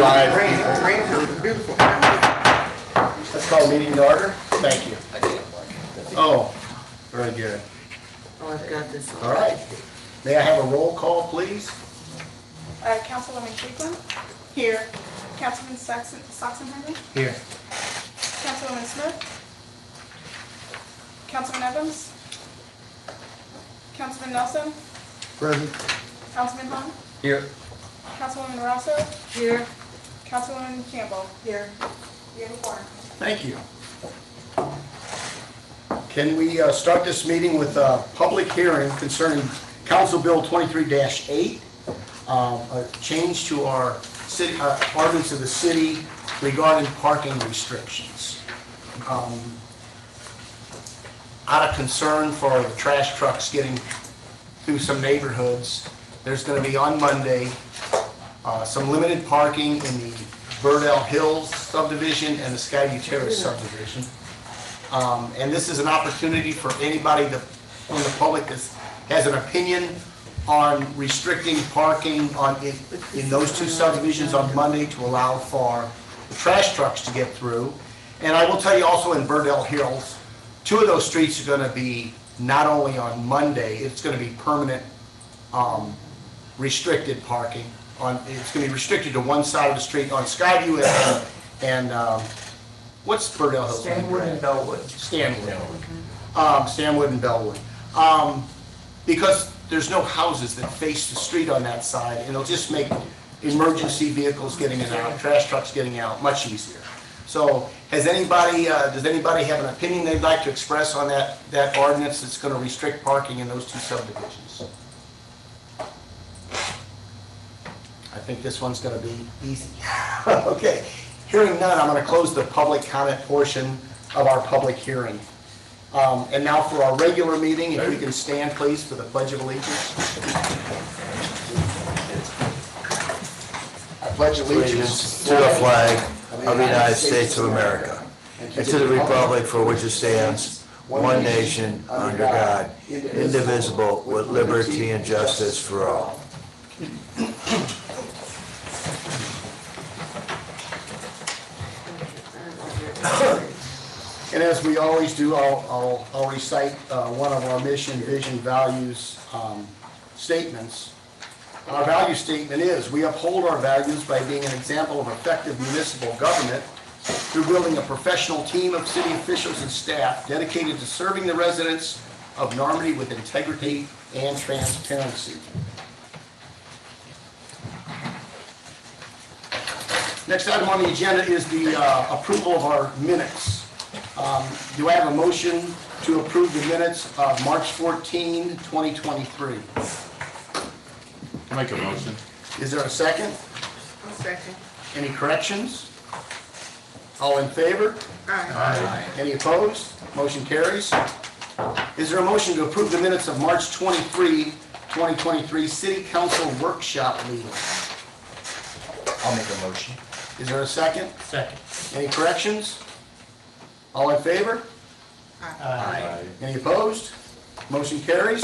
live. Beautiful. Let's call the meeting to order. Thank you. Oh, very good. Oh, I've got this one. All right. May I have a roll call, please? Councilwoman Cleveland. Here. Councilman Sachsenheimer. Here. Councilwoman Smith. Councilman Evans. Councilman Nelson. Present. Councilman Hahn. Here. Councilwoman Rosso. Here. Councilwoman Campbell. Here. You have a quorum. Thank you. Can we start this meeting with a public hearing concerning Council Bill 23-8, a change to our city ordinance of the city regarding parking restrictions. Out of concern for the trash trucks getting through some neighborhoods, there's going to be on Monday some limited parking in the Birdell Hills subdivision and the Skyview Terrace subdivision. And this is an opportunity for anybody from the public that has an opinion on restricting parking in those two subdivisions on Monday to allow for the trash trucks to get through. And I will tell you also in Birdell Hills, two of those streets are going to be not only on Monday, it's going to be permanent restricted parking. It's going to be restricted to one side of the street on Skyview and what's Birdell Hills? Stanwood and Bellwood. Stanwood. Stanwood and Bellwood. Because there's no houses that face the street on that side, and it'll just make emergency vehicles getting in and out, trash trucks getting out much easier. So does anybody have an opinion they'd like to express on that ordinance that's going to restrict parking in those two subdivisions? I think this one's going to be easy. Okay, hearing none, I'm going to close the public comment portion of our public hearing. And now for our regular meeting, if we can stand please for the Pledge of Allegiance. I pledge allegiance To the flag of the United States of America, and to the republic for which it stands, one nation, under God, indivisible, with liberty and justice for all. And as we always do, I'll recite one of our mission, vision, values statements. Our value statement is, we uphold our values by being an example of effective municipal government through building a professional team of city officials and staff dedicated to serving the residents of Normandy with integrity and transparency. Next item on the agenda is the approval of our minutes. Do I have a motion to approve the minutes of March 14, 2023? Make a motion. Is there a second? I'll second. Any corrections? All in favor? Aye. Any opposed? Motion carries. Is there a motion to approve the minutes of March 23, 2023 City Council Workshop meeting? I'll make a motion. Is there a second? Second. Any corrections? All in favor? Aye. Any opposed? Motion carries.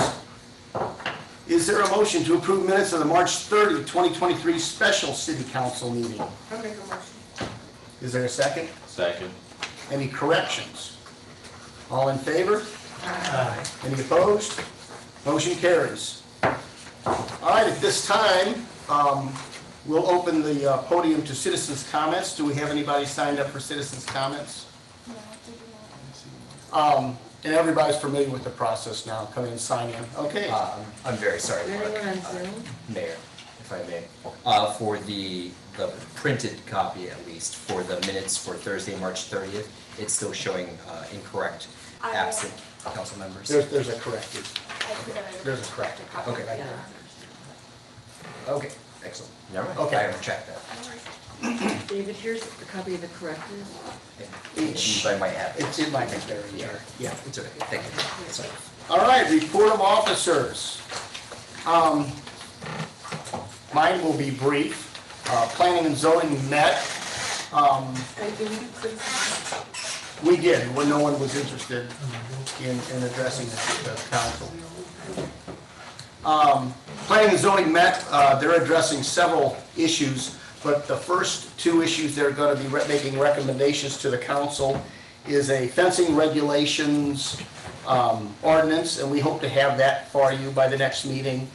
Is there a motion to approve minutes of the March 30, 2023 special city council meeting? I'll make a motion. Is there a second? Second. Any corrections? All in favor? Aye. Any opposed? Motion carries. All right, at this time, we'll open the podium to citizens' comments. Do we have anybody signed up for citizens' comments? No, did you not? And everybody's familiar with the process now. Come in, sign in. Okay. I'm very sorry, Is there Mark. anyone on Zoom? Mayor, if I may. For the printed copy at least, for the minutes for Thursday, March 30th, it's still showing incorrect absent council members. There's a corrected. There's a corrected. Okay, Yeah. okay, excellent. Never mind, Okay. I haven't checked that. David, here's a copy of the corrected. Each, I might have it. It's in my there. Yeah. It's okay, thank you. Sorry. All right, report of officers. Mine will be brief. Planning and zoning met. We did, when no one was interested in addressing the council. Planning and zoning met, they're addressing several issues. But the first two issues they're going to be making recommendations to the council is a fencing regulations ordinance, and we hope to have that for you by the next meeting.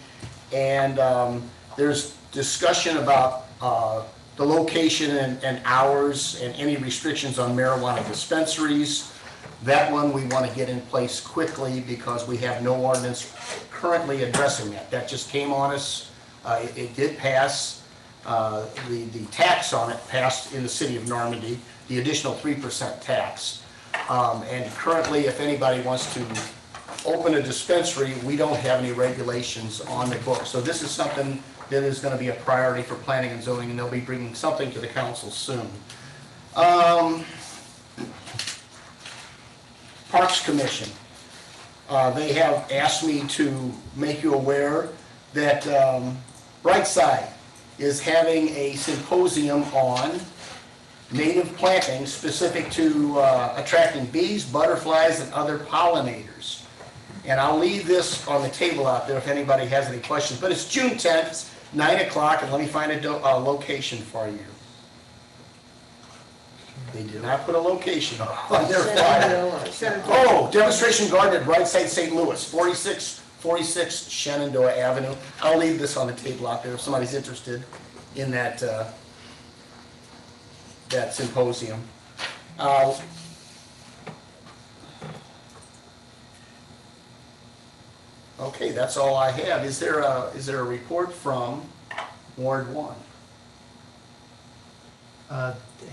And there's discussion about the location and hours and any restrictions on marijuana dispensaries. That one we want to get in place quickly because we have no ordinance currently addressing that. That just came on us. It did pass. The tax on it passed in the city of Normandy, the additional 3% tax. And currently, if anybody wants to open a dispensary, we don't have any regulations on the book. So this is something that is going to be a priority for planning and zoning, and they'll be bringing something to the council soon. Parks Commission. They have asked me to make you aware that Brightside is having a symposium on native plantings specific to attracting bees, butterflies, and other pollinators. And I'll leave this on the table out there if anybody has any questions. But it's June 10th, 9 o'clock, and let me find a location for you. They did not put a location on their flyer. Oh, demonstration garden at Brightside, St. Louis, 46 Shenandoah Avenue. I'll leave this on the table out there if somebody's interested in that that symposium. Okay, that's all I have. Is there a report from Ward 1?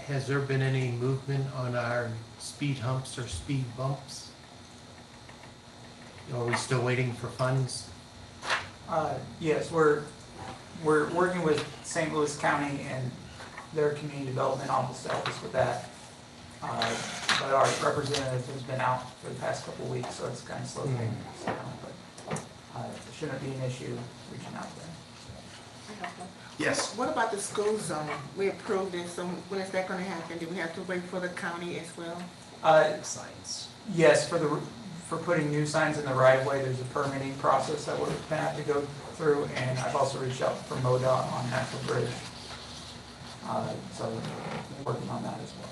Has there been any movement on our speed humps or speed bumps? Are we still waiting for funds? Yes, we're working with St. Louis County and their community development office to help us with that. But our representative has been out for the past couple of weeks, so it's kind of slow things down. But it shouldn't be an issue reaching out there. Yes. What about the school zone? We approved it, so when is that gonna happen? Do we have to wait for the county as well? Signs. Yes, for putting new signs in the right of way, there's a permitting process that we're gonna have to go through, and I've also reached out for MoDOT on Natural Bridge. So we're working on that as well.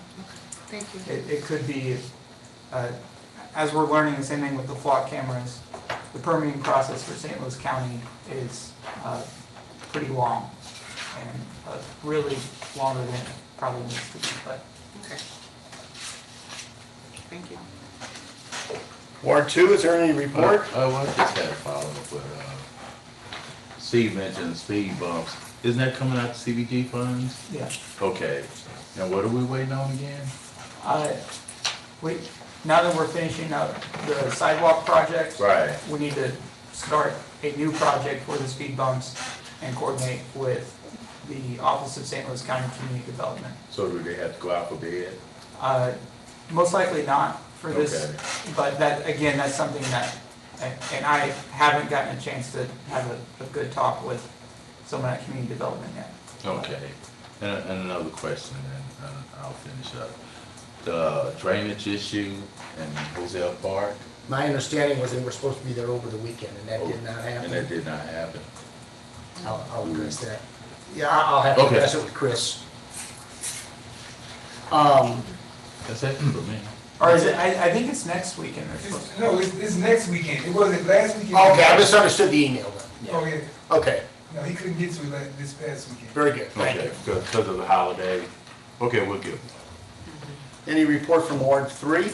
Thank you. It could be, as we're learning, the same thing with the flock cameras, the permitting process for St. Louis County is pretty long, and really longer than it probably needs to be, but. Okay. Thank you. Ward 2, is there any report? I just had a follow-up with, Steve mentioned speed bumps. Isn't that coming out of CBG funds? Yeah. Okay. Now what are we waiting on again? Now that we're finishing up the sidewalk project. Right. We need to start a new project for the speed bumps and coordinate with the Office of St. Louis County Community Development. So do they have to go out for bid? Most likely not for this, Okay. but that, again, that's something that, and I haven't gotten a chance to have a good talk with someone at Community Development yet. Okay. And another question, and I'll finish up. The drainage issue in Hosea Park, My understanding was they were supposed to be there over the weekend, and that did not and happen. that did not happen. I'll address that. Yeah, I'll have to Okay. address it with Chris. That's it for me. Or is it, I think it's next weekend. They're supposed to- No, it's next weekend. It wasn't last weekend. Okay, I misunderstood the email then. Oh, yeah. Okay, No, he couldn't get to it this past weekend. very good, thank Okay, you. because of the holiday. Okay, we're good. Any report from Ward 3?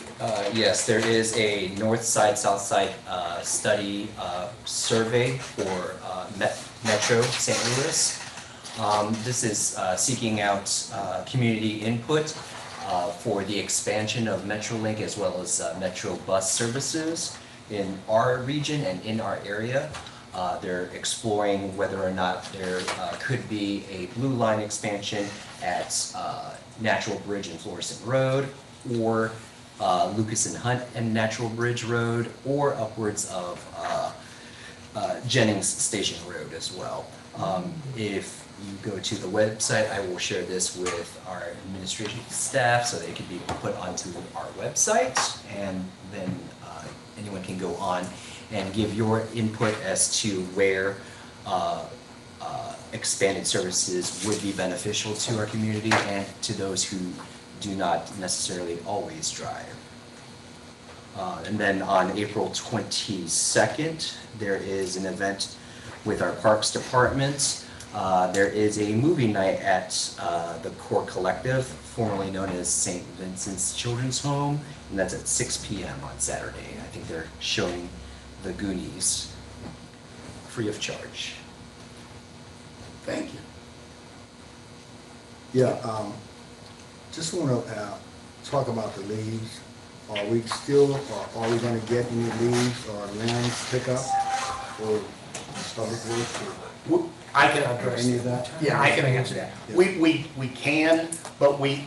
Yes, there is a north side, south side study survey for Metro St. Louis. This is seeking out community input for the expansion of MetroLink as well as Metro bus services in our region and in our area. They're exploring whether or not there could be a blue line expansion at Natural Bridge and Florissant Road, or Lucas and Hunt and Natural Bridge Road, or upwards of Jennings Station Road as well. If you go to the website, I will share this with our administration staff so they can be put onto our website, and then anyone can go on and give your input as to where expanded services would be beneficial to our community and to those who do not necessarily always drive. And then on April 22nd, there is an event with our Parks Department. There is a movie night at the Core Collective, formerly known as St. Vincent's Children's Home, and that's at 6 p.m. on Saturday. I think they're showing The Goonies free of charge. Thank you. Yeah, just want to talk about the leaves. Are we still, or are we going to get any leaves or lands pickup for public works I can or address any of that? Yeah, I can answer that. We can, but we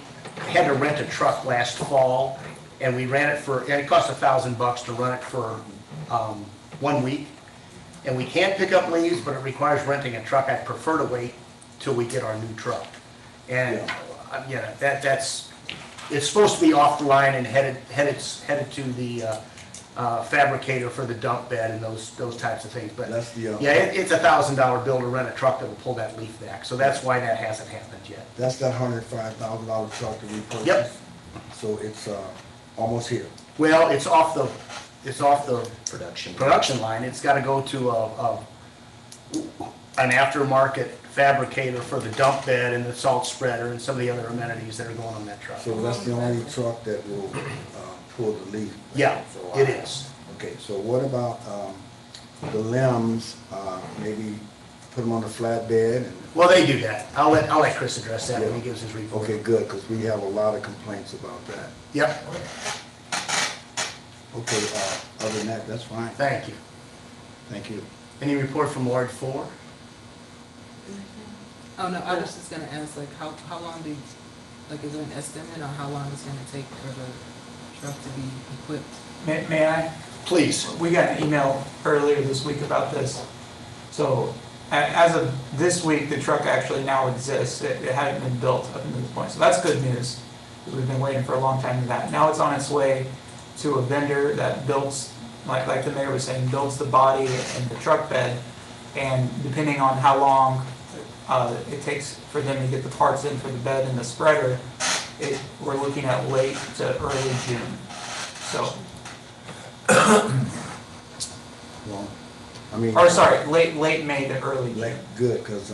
had to rent a truck last fall, and we ran it for, and it cost $1,000 to run it for 1 week. And we can pick up leaves, but it requires renting a truck. I'd prefer to wait till we get our new truck. And, yeah, that's, it's supposed to be off the line and headed to the fabricator for the dump bed and those types of things. But That's the, yeah, it's $1,000 bill to rent a truck that will pull that leaf back. So that's why that hasn't happened yet. That's that $105,000 truck that we purchased? Yep. So it's almost here. Well, it's off the Production. production line. It's got to go to an aftermarket fabricator for the dump bed and the salt spreader and some of the other amenities that are going on that truck. So that's the only truck that will pull the leaf? Yeah, it is. Okay, so what about the limbs, maybe put them on the flatbed? And Well, they do that. I'll let Chris address that when he gives his report. Okay, good, because we have a lot of complaints about that. Yep, Okay, other than that, that's fine. thank you. Thank you. Any report from Ward 4? Oh, no, I was just gonna ask, like, how long do, like, is there an estimate on how long it's gonna take for the truck to be equipped? May I? Please. We got an email earlier this week about this. So as of this week, the truck actually now exists. It hadn't been built up until this point. So that's good news, because we've been waiting for a long time for that. Now it's on its way to a vendor that builds, like the mayor was saying, builds the body and the truck bed. And depending on how long it takes for them to get the parts in for the bed and the spreader, we're looking at late to early June. So, Well, I mean. or sorry, late May to early June. Like, good, because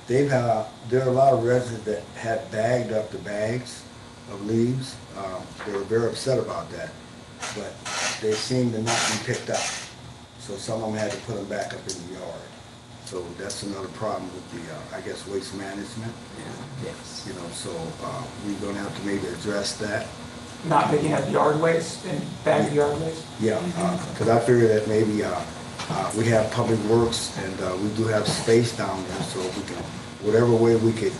there are a lot of residents that had bagged up the bags of leaves. They were very upset about that, but they seemed to not be picked up. So some of them had to put them back up in the yard. So that's another problem with the, I guess, waste management. Yes. You know, so we're gonna have to maybe address that. Not picking up yard waste and bagged yard waste? Yeah, because I figure that maybe we have public works and we do have space down there, so we can, whatever way we could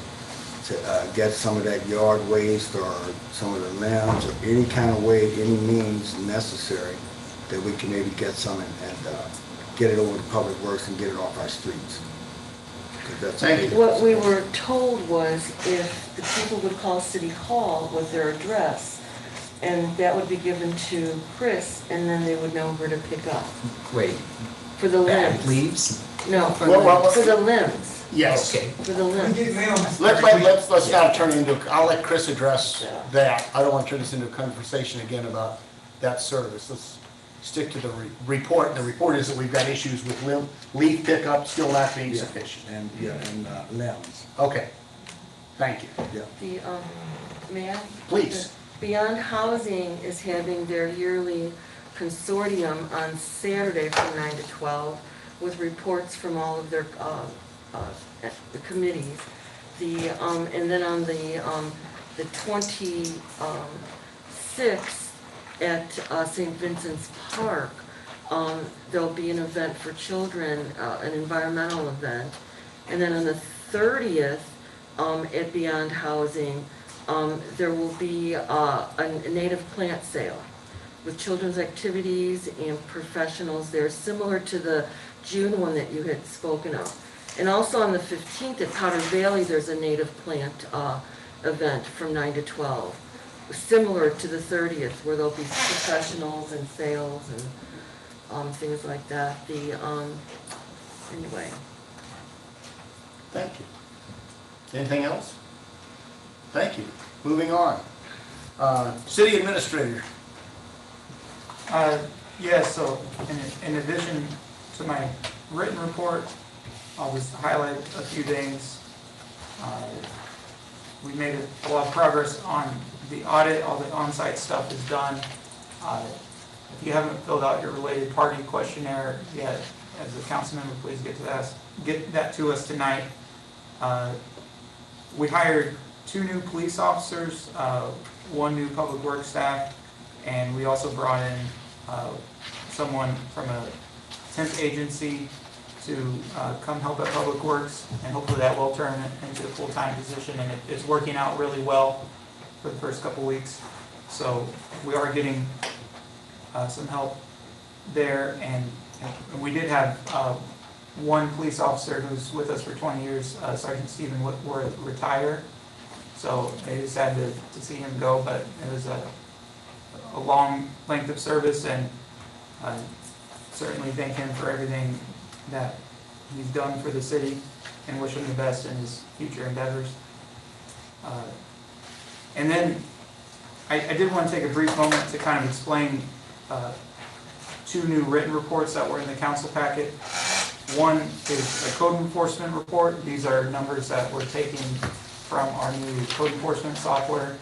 to get some of that yard waste or some of the limbs or any kind of way, any means necessary that we can maybe get some and get it over to public works and get it off our streets. 'Cause that's a Thank big- What we were told was if the people would call City Hall with their address, and that would be given to Chris, and then they would know where to pick up Wait, for the bag limbs. leaves? No, Well, for the limbs, Yes. Okay. for the We limbs. get limbs. Let's not turn it into, I'll let Chris address that. I don't want to turn this into a conversation again about that service. Let's stick to the report. The report is that we've got issues with leaf pickup still not being Yeah, sufficient. and limbs, Okay, thank you. yeah. The, may I? Please. Beyond Housing is having their yearly consortium on Saturday from 9 to 12 with reports from all of their the committees. And then on the 26th at St. Vincent's Park, there'll be an event for children, an environmental event. And then on the 30th, at Beyond Housing, there will be a native plant sale with children's activities and professionals there, similar to the June one that you had spoken of. And also on the 15th at Powder Valley, there's a native plant event from 9 to 12, similar to the 30th, where there'll be professionals and sales and things like that. Anyway. Thank you. Anything else? Thank you. Moving on. City Administrator. Yes, so in addition to my written report, I'll just highlight a few things. We made a lot of progress on the audit, all the on-site stuff is done. If you haven't filled out your related party questionnaire yet, as a council member, please get that to us tonight. We hired 2 new police officers, 1 new public works staff, and we also brought in someone from a temp agency to come help at Public Works, and hopefully that will turn into a full-time position, and it's working out really well for the first couple weeks. So we are getting some help there, and we did have 1 police officer who's with us for 20 years, Sergeant Stephen Whitworth, retire. So they just had to see him go, but it was a long length of service, and certainly thank him for everything that he's done for the city and wish him the best in his future endeavors. And then I did want to take a brief moment to kind of explain 2 new written reports that were in the council packet. One is a code enforcement report. These are numbers that were taken from our new code enforcement software,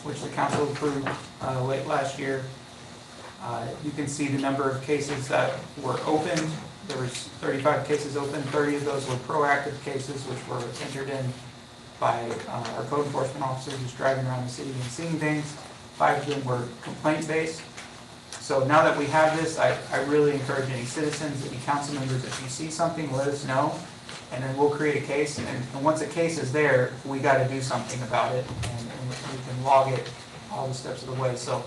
which the council approved late last year. You can see the number of cases that were opened. There was 35 cases open. 30 of those were proactive cases, which were entered in by our code enforcement officers just driving around the city and seeing things. 5 of them were complaint-based. So now that we have this, I really encourage any citizens, any council members, if you see something, let us know, and then we'll create a case. And once a case is there, we got to do something about it, and we can log it all the steps of the way. So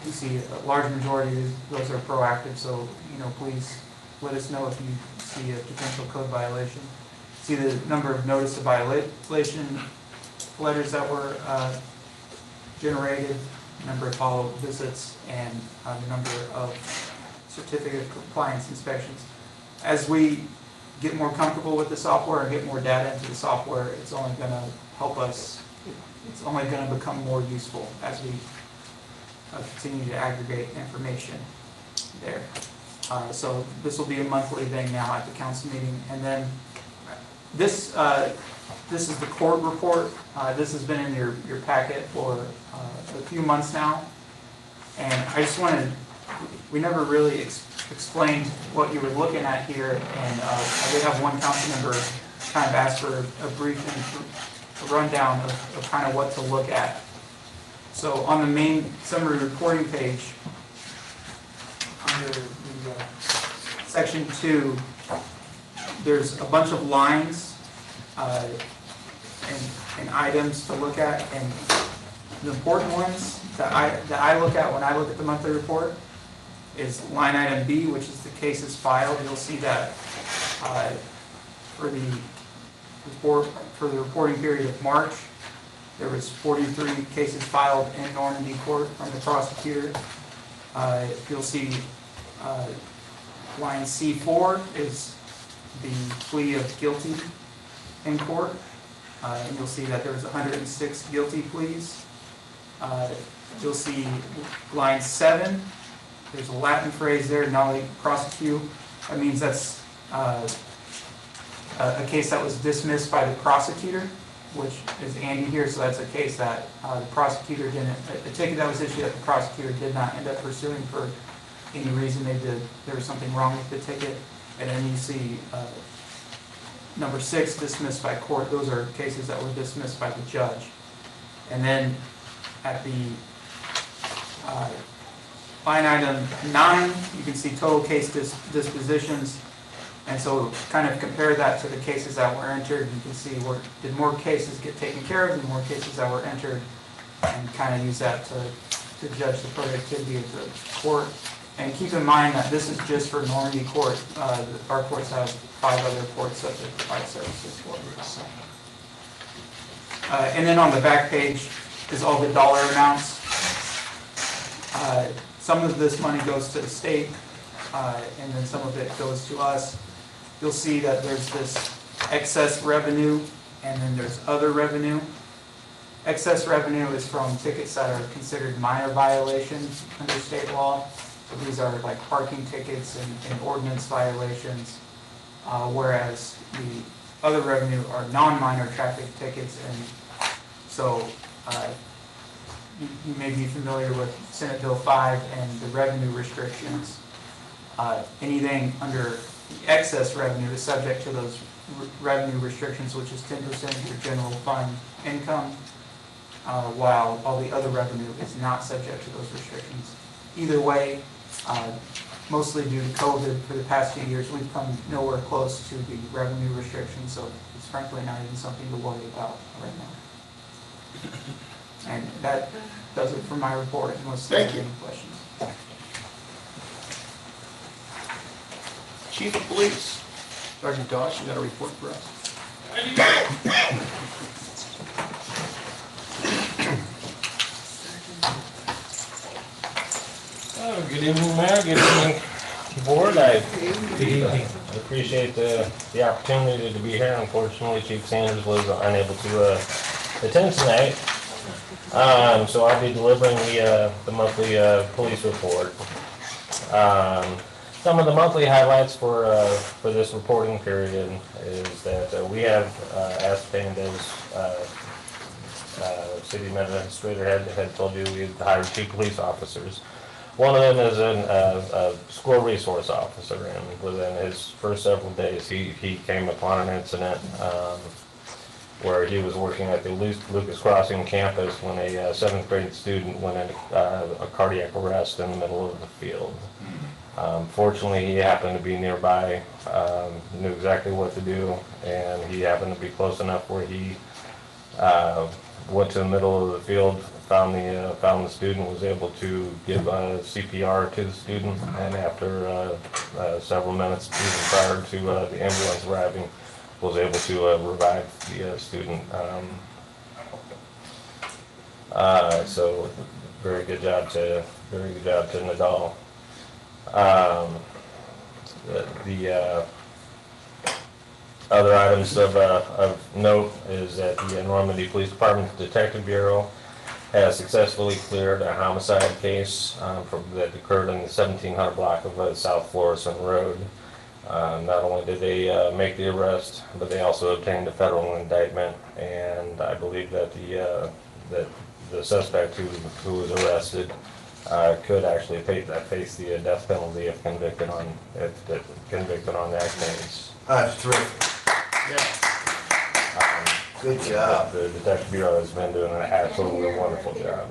you see a large majority of those are proactive, so please let us know if you see a potential code violation. See the number of notice of violation letters that were generated, number of follow-up visits, and the number of certificate of compliance inspections. As we get more comfortable with the software and get more data into the software, it's only going to help us. It's only going to become more useful as we continue to aggregate information there. So this will be a monthly thing now at the council meeting. And then this is the court report. This has been in your packet for a few months now. And I just wanted, we never really explained what you were looking at here. And I did have one council member kind of ask for a brief rundown of kind of what to look at. So on the main summary reporting page, under the section 2, there's a bunch of lines and items to look at, and the important ones that I look at when I look at the monthly report is line item B, which is the cases filed. You'll see that for the reporting period of March, there was 43 cases filed in Normandy Court from the prosecutor. You'll see line C4 is the plea of guilty in court. And you'll see that there was 106 guilty pleas. You'll see line 7, there's a Latin phrase there, nolli prosecute. That means that's a case that was dismissed by the prosecutor, which is Andy here, so that's a case that the prosecutor didn't, a ticket that was issued that the prosecutor did not end up pursuing for any reason. There was something wrong with the ticket. And then you see number 6, dismissed by court. Those are cases that were dismissed by the judge. And then at the line item 9, you can see total case dispositions. And so kind of compare that to the cases that were entered. You can see did more cases get taken care of, the more cases that were entered, and kind of use that to judge the productivity of the court. And keep in mind that this is just for Normandy Court. Our courts have 5 other courts that they provide services for. And then on the back page is all the dollar amounts. Some of this money goes to the state, and then some of it goes to us. You'll see that there's this excess revenue, and then there's other revenue. Excess revenue is from tickets that are considered minor violations under state law. So these are like parking tickets and ordinance violations, whereas the other revenue are non-minor traffic tickets. And so you may be familiar with Senate Bill 5 and the revenue restrictions. Anything under the excess revenue is subject to those revenue restrictions, which is 10% of your general fund income, while all the other revenue is not subject to those restrictions. Either way, mostly due to COVID for the past few years, we've come nowhere close to the revenue restrictions, so it's frankly not even something to worry about right now. And that does it for my report, unless there are Thank you. any questions. Chief of Police, Sergeant Doss, you got a report for us? Oh, good evening, Mayor. Good evening, Board. I appreciate the opportunity to be here. Unfortunately, Chief Sanders was unable to attend tonight. So I'll be delivering the monthly police report. Some of the monthly highlights for this reporting period is that we have ascertained, as City Administrator had told you, we've hired 2 police officers. One of them is a school resource officer, and within his first several days, he came upon an incident where he was working at the Lucas Crossing campus when a 7th grade student went into a cardiac arrest in the middle of the field. Fortunately, he happened to be nearby, knew exactly what to do, and he happened to be close enough where he went to the middle of the field, found the student, was able to give CPR to the student, and after several minutes, even prior to the ambulance arriving, was able to revive the student. So very good job to Nadal. The other items of note is that the Normandy Police Department Detective Bureau has successfully cleared a homicide case that occurred in the 1700 block of South Florissant Road. Not only did they make the arrest, but they also obtained a federal indictment, and I believe that the suspect who was arrested could actually face the death penalty if convicted on that case. That's terrific. Good job. The Detective Bureau has been doing an absolutely wonderful job.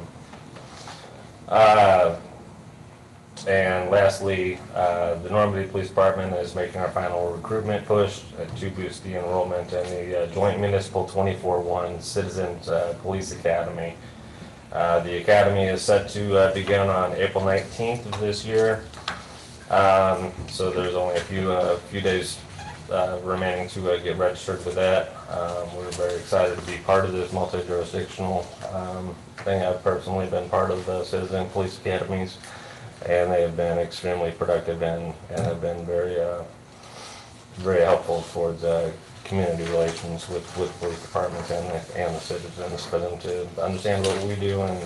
And lastly, the Normandy Police Department is making our final recruitment push to boost the enrollment in the Joint Municipal 24-1 Citizens Police Academy. The academy is set to begin on April 19th of this year. So there's only a few days remaining to get registered with that. We're very excited to be part of this multi-jurisdictional thing. I've personally been part of the citizen police academies, and they have been extremely productive and have been very helpful towards community relations with police departments and the citizens, for them to understand what we do, and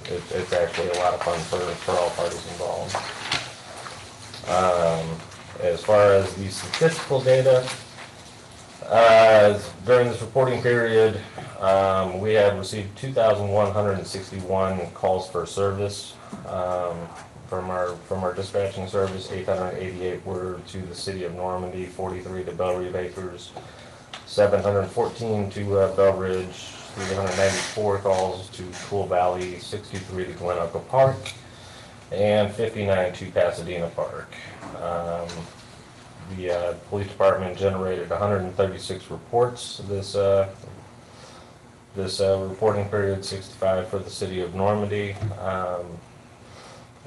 it's actually a lot of fun for all parties involved. As far as the statistical data, during this reporting period, we have received 2,161 calls for service from our dispatching service. 888 were to the city of Normandy, 43 to Bellerive Acres, 714 to Bell Ridge, 394 calls to Cool Valley, 63 to Glen Echo Park, and 59 to Pasadena Park. The police department generated 136 reports this reporting period, 65 for the city of Normandy,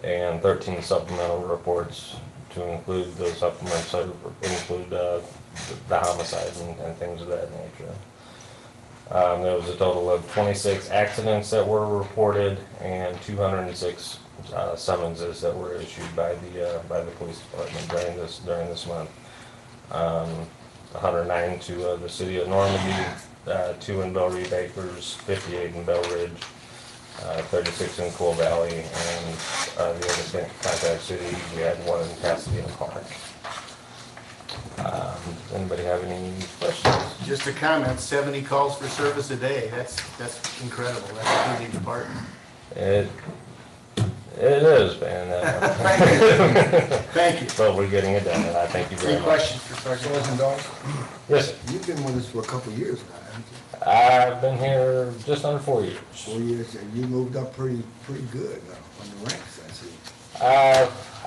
and 13 supplemental reports to include those supplements that include the homicides and things of that nature. There was a total of 26 accidents that were reported and 206 summonses that were issued by the police department during this month. 109 to the city of Normandy, 2 in Belle Reve Acres, 58 in Belle Ridge, 36 in Cool Valley, and the other contact city, we had 1 in Pasadena Park. Does anybody have any questions? Just a comment, 70 calls for service a day, that's incredible, that's a busy department. It is, man. Thank you. But we're getting it done, and I thank you very Any much. questions for Sergeant? Sergeant Dawes, Yes, sir. you've been with us for a couple of years now, haven't you? I've been here just under 4 years. 4 years, and you moved up pretty good on the ranks, I see.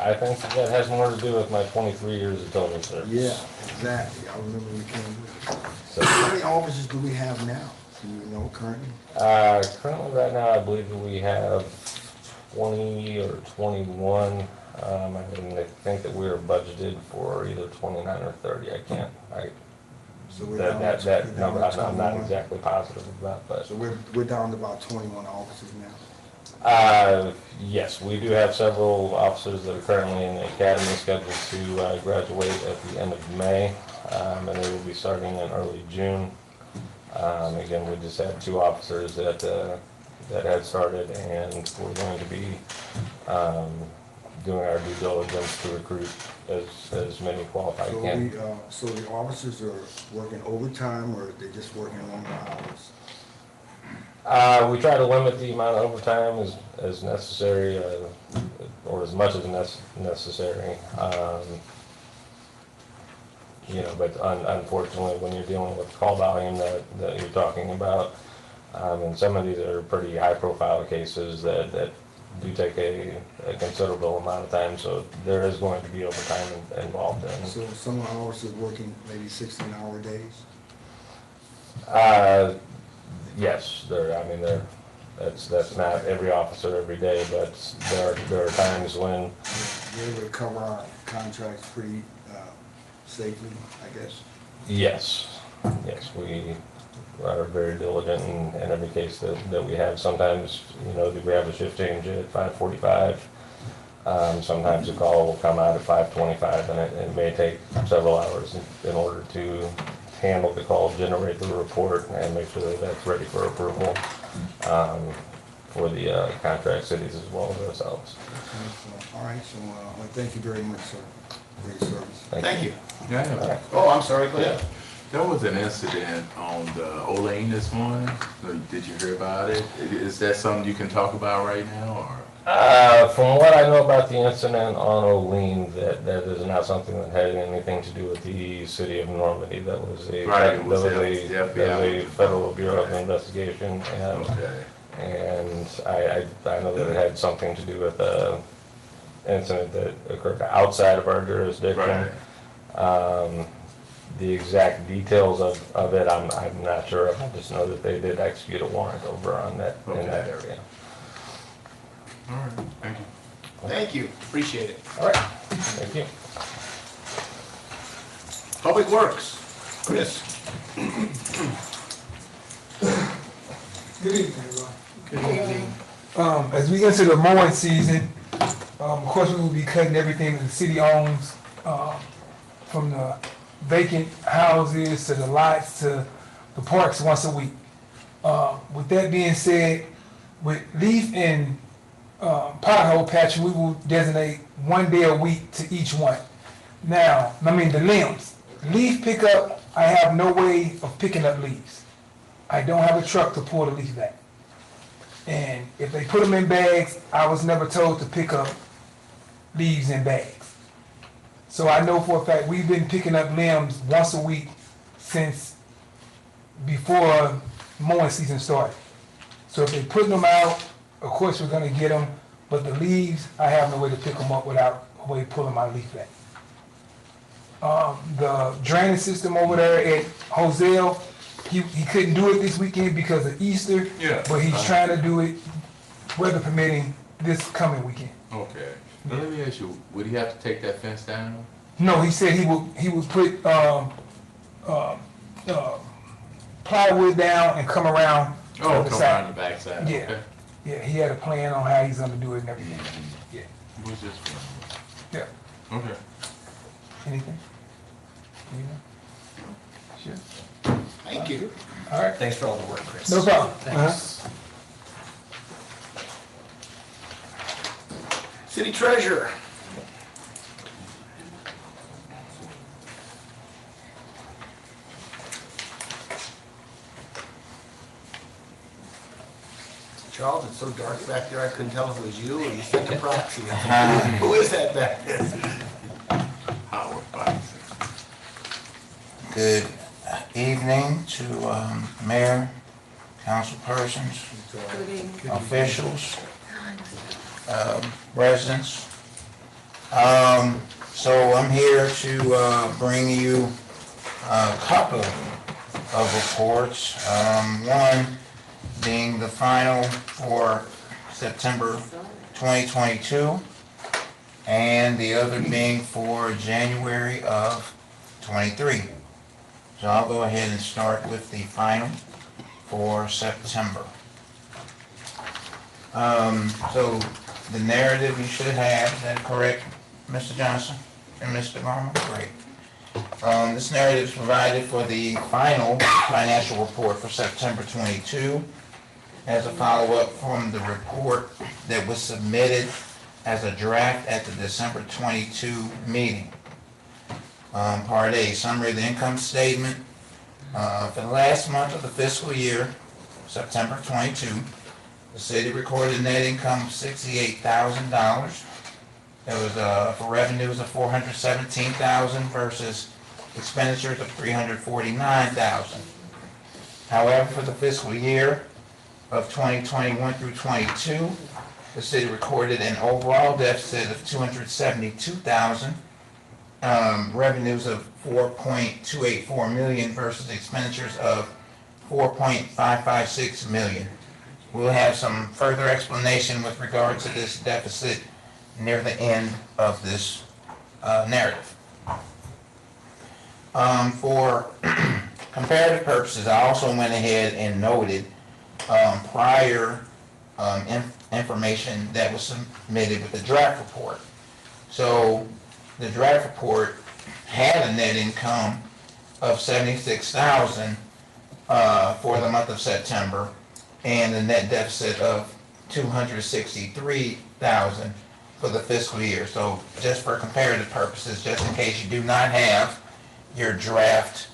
I think that has more to do with my 23 years of total service. Yeah, exactly. I remember we came with us. So, How many officers do we have now? Do you know currently? currently, right now, I believe that we have 20 or 21. I think that we are budgeted for either 29 or 30. So we're down to- we're That down number, to I'm not 21. exactly positive about, but. So we're down to about 21 officers now. Yes, we do have several officers that are currently in the academy scheduled to graduate at the end of May, and they will be starting in early June. Again, we just had 2 officers that had started, and we're going to be doing our due diligence to recruit as many qualified So candidates. so the officers are working overtime, or they're just working longer hours? We try to limit the amount of overtime as necessary, or as much as necessary. But unfortunately, when you're dealing with call volume that you're talking about, and some of these are pretty high-profile cases that do take a considerable amount of time, so there is going to be overtime involved in. So some of our officers working maybe 16-hour days? Yes, that's not every officer every day, but there are times when. We're able to cover our contracts pretty safely, I guess. Yes, we are very diligent in every case that we have. Sometimes, we have a shift change at 5:45. Sometimes the call will come out at 5:25, and it may take several hours in order to handle the call, generate the report, and make sure that that's ready for approval for the contract cities as well as ourselves. Okay, so, all right, so well, thank you very much, sir, for your service. Thank you. Yeah, I have- Oh, I'm sorry, go ahead. There was an incident on the Olane this morning. Did you hear about it? Is that something you can talk about right now, or? From what I know about the incident on Olean, that is not something that had anything to do with the city of Normandy. That was a Right, it was the that was FBI. a Federal Bureau of Investigation, Okay. and I know that it had something to do with a incident that occurred outside of our jurisdiction. Right. The exact details of it, I'm not sure of. I just know that they did execute a warrant over on that in that area. All right, thank you. Thank you, appreciate it. All right, thank you. Public Works, Chris. Good evening, everyone. As we enter the mowing season, of course, we will be cutting everything the city owns, from the vacant houses to the lots to the parks once a week. With that being said, with leaf and pothole patch, we will designate 1 day a week to each one. Now, the limbs. Leaf pickup, I have no way of picking up leaves. I don't have a truck to pull the leaf back. And if they put them in bags, I was never told to pick up leaves in bags. So I know for a fact we've been picking up limbs once a week since before mowing season started. So if they're putting them out, of course we're gonna get them, but the leaves, I have no way to pick them up without a way of pulling my leaf back. The drainage system over there at Hosel, he couldn't do it this weekend because of Easter, Yeah. but he's trying to do it, weather permitting, this coming weekend. Okay. Now, let me ask you, would he have to take that fence down? No, he said he would put plywood down and come around Oh, on the come side. around the backside, Yeah. okay. Yeah, he had a plan on how he's gonna do it and everything. Yeah, Who's this from? yeah. Okay. Anything? Anything? Thank you. All right, Thanks for all the work, Chris. no problem. Thanks. City treasurer. Charles, it's so dark back there, I couldn't tell if it was you or you sent a proxy. Who is that back there? Howard Boxer. Good evening to mayor, council persons, officials, residents. So I'm here to bring you a couple of reports. One being the final for September 2022, and the other being for January of 23. So I'll go ahead and start with the final for September. So the narrative you should have, is that correct, Mr. Johnson and Mr. Garmer? Great. This narrative is provided for the final financial report for September 22 as a follow-up from the report that was submitted as a draft at the December 22 meeting. Part A, summary of the income statement. For the last month of the fiscal year, September 22, the city recorded net income of $68,000. There was for revenues of $417,000 versus expenditures of $349,000. However, for the fiscal year of 2021 through 22, the city recorded an overall deficit of $272,000. Revenues of $4.284 million versus expenditures of $4.556 million. We'll have some further explanation with regard to this deficit near the end of this narrative. For comparative purposes, I also went ahead and noted prior information that was submitted with the draft report. So the draft report had a net income of $76,000 for the month of September, and a net deficit of $263,000 for the fiscal year. So just for comparative purposes, just in case you do not have your draft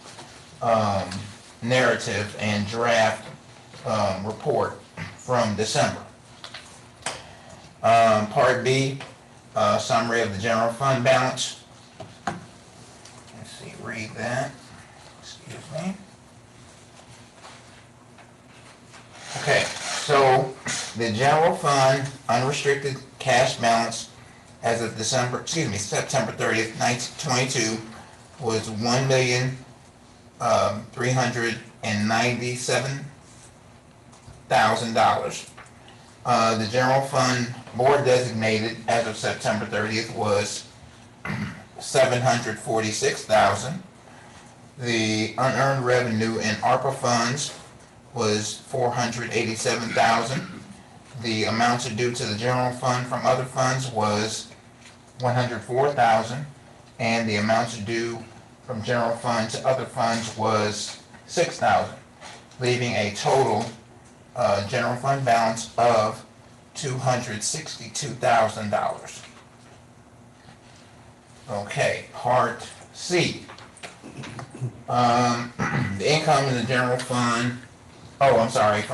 narrative and draft report from December. Part B, summary of the general fund balance. Let's see, read that. Excuse me. Okay, so the general fund unrestricted cash balance as of September 30th, 2022 was $1,397,000. The general fund board designated as of September 30th was $746,000. The unearned revenue in ARPA funds was $487,000. The amounts due to the general fund from other funds was $104,000, and the amounts due from general fund to other funds was $6,000, leaving a total general fund balance of $262,000. Okay, part C. The income in the general fund, for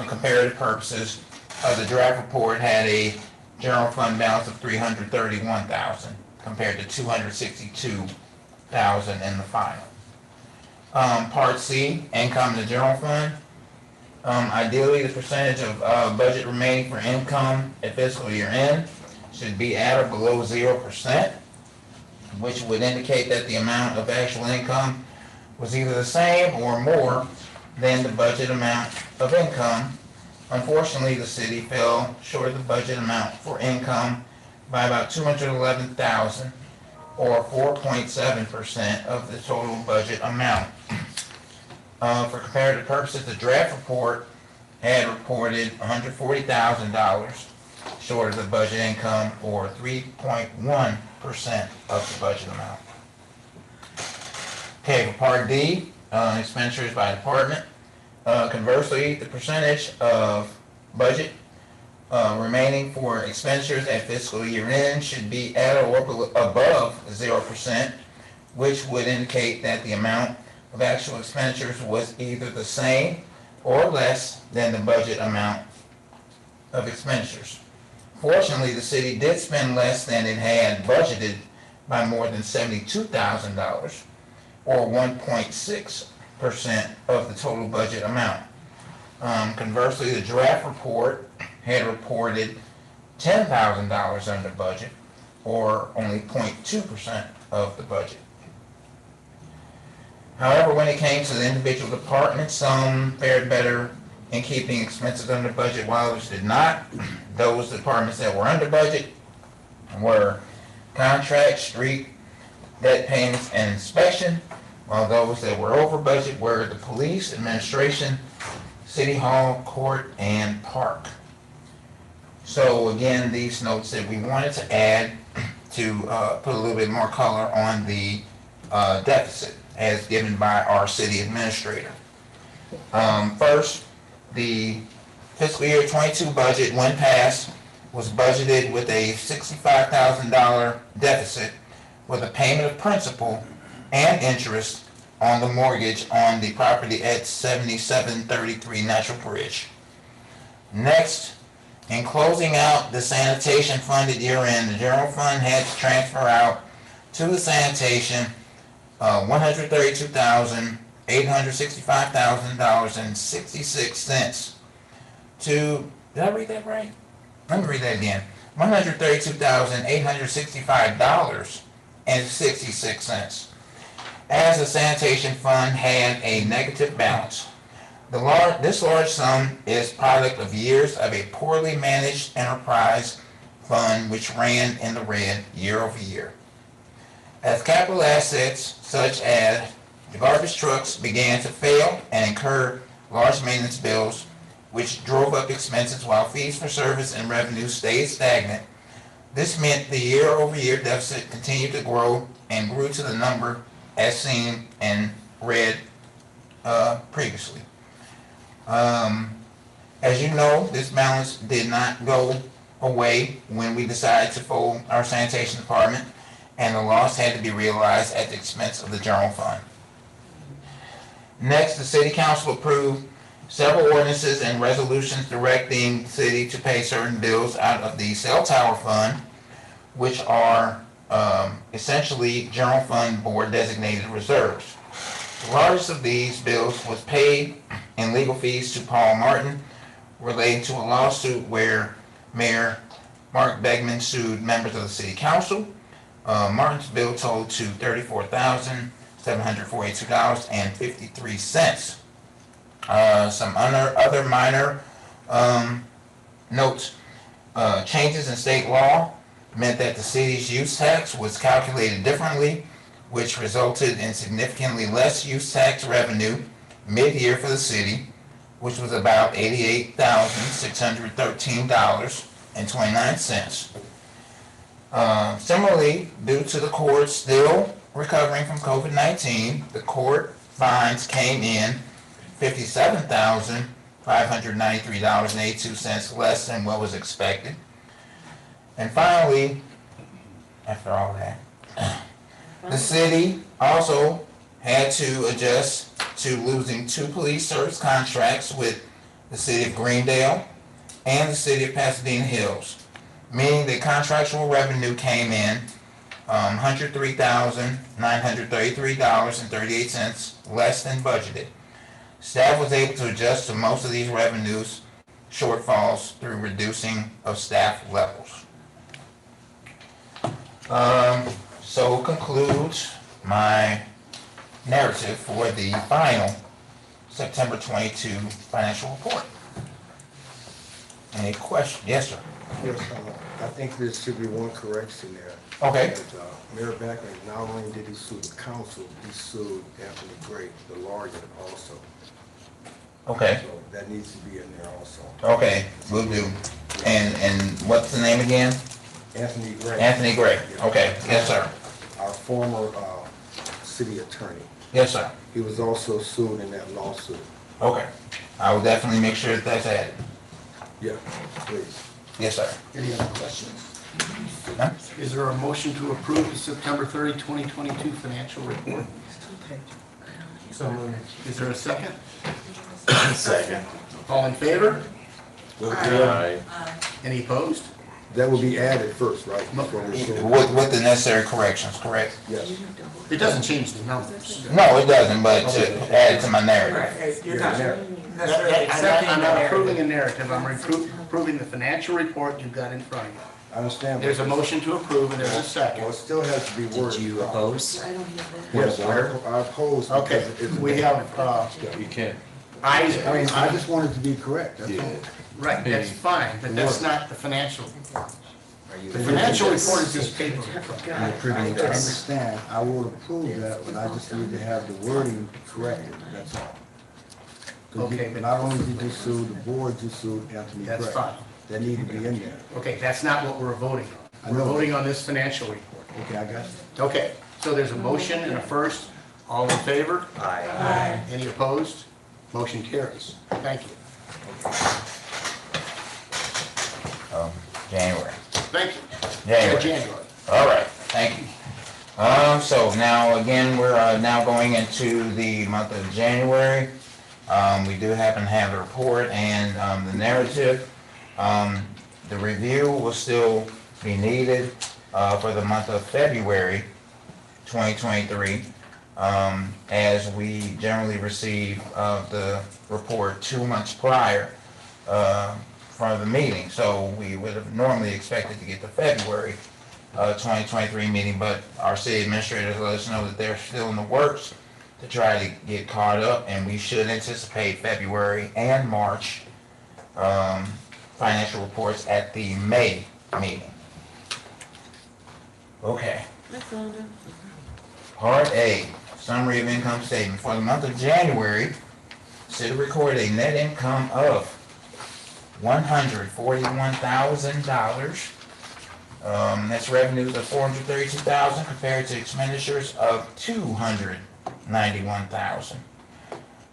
comparative purposes, the draft report had a general fund balance of $331,000 compared to $262,000 in the final. Part C, income in the general fund. Ideally, the percentage of budget remaining for income at fiscal year end should be at or below 0%, which would indicate that the amount of actual income was either the same or more than the budget amount of income. Unfortunately, the city fell short of the budget amount for income by about $211,000, or 4.7% of the total budget amount. For comparative purposes, the draft report had reported $140,000 short of the budget income, or 3.1% of the budget amount. Okay, for Part D, expenditures by department. Conversely, the percentage of budget remaining for expenditures at fiscal year end should be at or above 0%, which would indicate that the amount of actual expenditures was either the same or less than the budget amount of expenditures. Fortunately, the city did spend less than it had budgeted by more than $72,000, or 1.6% of the total budget amount. Conversely, the draft report had reported $10,000 under budget, or only 0.2% of the budget. However, when it came to the individual departments, some fared better in keeping expenses under budget while others did not. Those departments that were under budget were contract, street, debt payments, and inspection, while those that were over budget were the police, administration, city hall, court, and park. So again, these notes that we wanted to add to put a little bit more color on the deficit as given by our city administrator. First, the fiscal year 22 budget, when passed, was budgeted with a $65,000 deficit with a payment of principal and interest on the mortgage on the property at 7733 Natural Bridge. Next, in closing out the sanitation fund at year end, the general fund had to transfer out to the sanitation $132,865,000.66 to, did I read that right? Let me read that again. $132,865.66. As the sanitation fund had a negative balance. This large sum is product of years of a poorly managed enterprise fund which ran in the red year over year. As capital assets such as the garbage trucks began to fail and incur large maintenance bills, which drove up expenses while fees for service and revenue stayed stagnant, this meant the year-over-year deficit continued to grow and grew to the number as seen in red previously. As you know, this balance did not go away when we decided to fold our sanitation department, and the loss had to be realized at the expense of the general fund. Next, the city council approved several ordinances and resolutions directing the city to pay certain bills out of the cell tower fund, which are essentially general fund board designated reserves. The largest of these bills was paid in legal fees to Paul Martin relating to a lawsuit where Mayor Mark Begman sued members of the city council. Martin's bill totaled to $34,742.53. Some other minor notes. Changes in state law meant that the city's use tax was calculated differently, which resulted in significantly less use tax revenue mid-year for the city, which was about $88,613.29. Similarly, due to the court still recovering from COVID-19, the court fines came in $57,593.82 less than what was expected. And finally, after all that, the city also had to adjust to losing 2 police service contracts with the city of Greendale and the city of Pasadena Hills, meaning the contractual revenue came in $103,933.38 less than budgeted. Staff was able to adjust to most of these revenues shortfalls through reducing of staff levels. So concludes my narrative for the final September 22 financial report. Any questions? Yes, sir. Yes, I think there should be one correction there. Okay. That, Mayor Beckman, not only did he sue the council, he sued Anthony Gray, the lawyer, also. Okay. So that needs to be in there also. Okay, will do. And what's the name again? Anthony Gray. Anthony Gray. Okay, yes, sir. Our former city attorney. Yes, sir. He was also sued in that lawsuit. Okay. I will definitely make sure that that's added. Yeah, please. Yes, sir. Any other questions? No? Is there a motion to approve the September 30, 2022 financial report? So moved. Is there a second? Second. All in favor? Aye. Any opposed? That will be added first, right? Before we sue. With the necessary corrections, correct? Yes. It doesn't change the numbers. No, it doesn't, but to add it to my narrative. Right, you're not I'm necessarily accepting not the approving narrative. a narrative, I'm approving the financial report you've got in front of you. I understand. There's a motion to approve and there's a Well, second. it still has to be worded. Did you oppose? I don't have that. Yes, I oppose. Okay, because it's- we have, You can't, ayes. I mean, I just wanted to be correct, that's yeah. all. Right, that's fine, but that's not the financial. Are you? The financial report is this paper. I understand, I will approve that, but I just need to have the wording corrected, that's all. 'Cause Okay, but- not only did you sue, the board you sued Anthony Gregg. That's fine. That need to be in there. Okay, that's not what we're voting I on. We're know. voting on this financial report. Okay, I got you. Okay, so there's a motion and a first. All in favor? Aye. Any opposed? Motion carries. Thank you. January. Thank you. January. January. All right, thank you. So now, again, we're now going into the month of January. We do happen to have the report and the narrative. The review will still be needed for the month of February 2023, as we generally receive the report 2 months prior from the meeting. So we would have normally expected to get the February 2023 meeting, but our city administrators let us know that they're still in the works to try to get caught up, and we should anticipate February and March financial reports at the May meeting. Okay. I found it. Part A, summary of income statement. For the month of January, city recorded a net income of $141,000. That's revenues of $432,000 compared to expenditures of $291,000.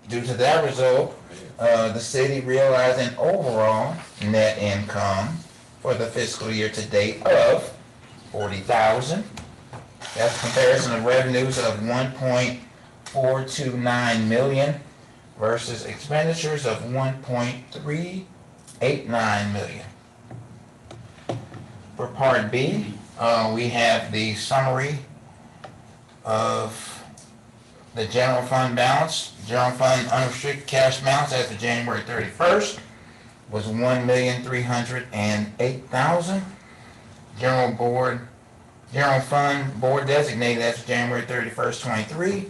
Due to that result, the city realized an overall net income for the fiscal year to date of $40,000. That's a comparison of revenues of $1.429 million versus expenditures of $1.389 million. For Part B, we have the summary of the general fund balance. General fund unrestricted cash balance as of January 31st was $1,308,000. General fund board designated as of January 31st, 23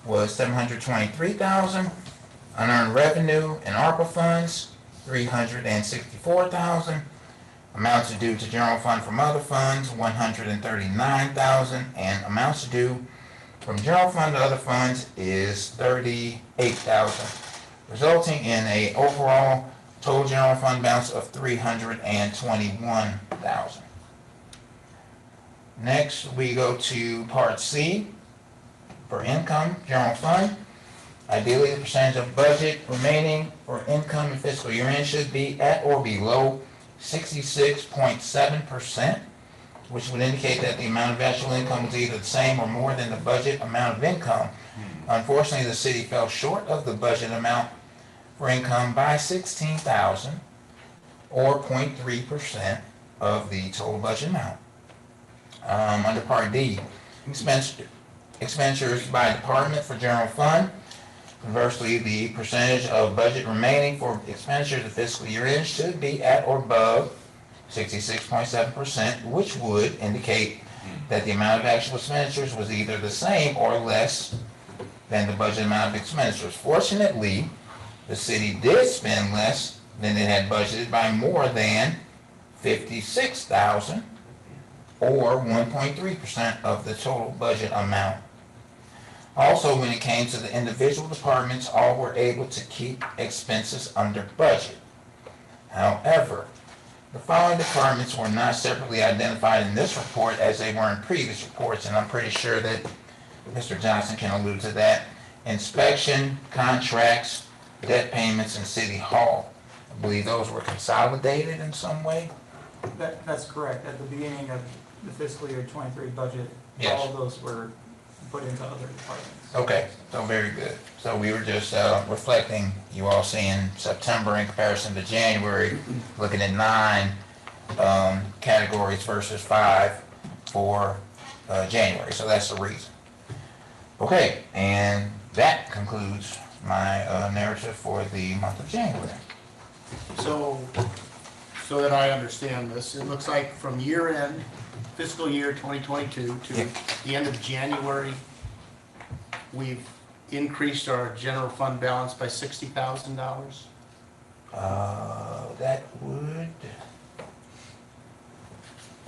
was $723,000. Unearned revenue and ARPA funds, $364,000. Amounts due to general fund from other funds, $139,000, and amounts due from general fund to other funds is $38,000, resulting in a overall total general fund balance of $321,000. Next, we go to Part C for income, general fund. Ideally, the percentage of budget remaining for income in fiscal year end should be at or below 66.7%, which would indicate that the amount of actual income was either the same or more than the budget amount of income. Unfortunately, the city fell short of the budget amount for income by $16,000, or 0.3% of the total budget amount. Under Part D, expenditures by department for general fund. Conversely, the percentage of budget remaining for expenditures of fiscal year end should be at or above 66.7%, which would indicate that the amount of actual expenditures was either the same or less than the budget amount of expenditures. Fortunately, the city did spend less than it had budgeted by more than $56,000, or 1.3% of the total budget amount. Also, when it came to the individual departments, all were able to keep expenses under budget. However, the following departments were not separately identified in this report as they were in previous reports, and I'm pretty sure that Mr. Johnson can allude to that. Inspection, contracts, debt payments, and city hall. I believe those were consolidated in some way? That's correct. At the beginning of the fiscal year 23 budget, Yes. all of those were put into other departments. Okay, so very good. So we were just reflecting, you all seeing September in comparison to January, looking at 9 categories versus 5 for January, so that's the reason. Okay, and that concludes my narrative for the month of January. So that I understand this, it looks like from year end, fiscal year 2022 to Yeah. the end of January, we've increased our general fund balance by $60,000. That would,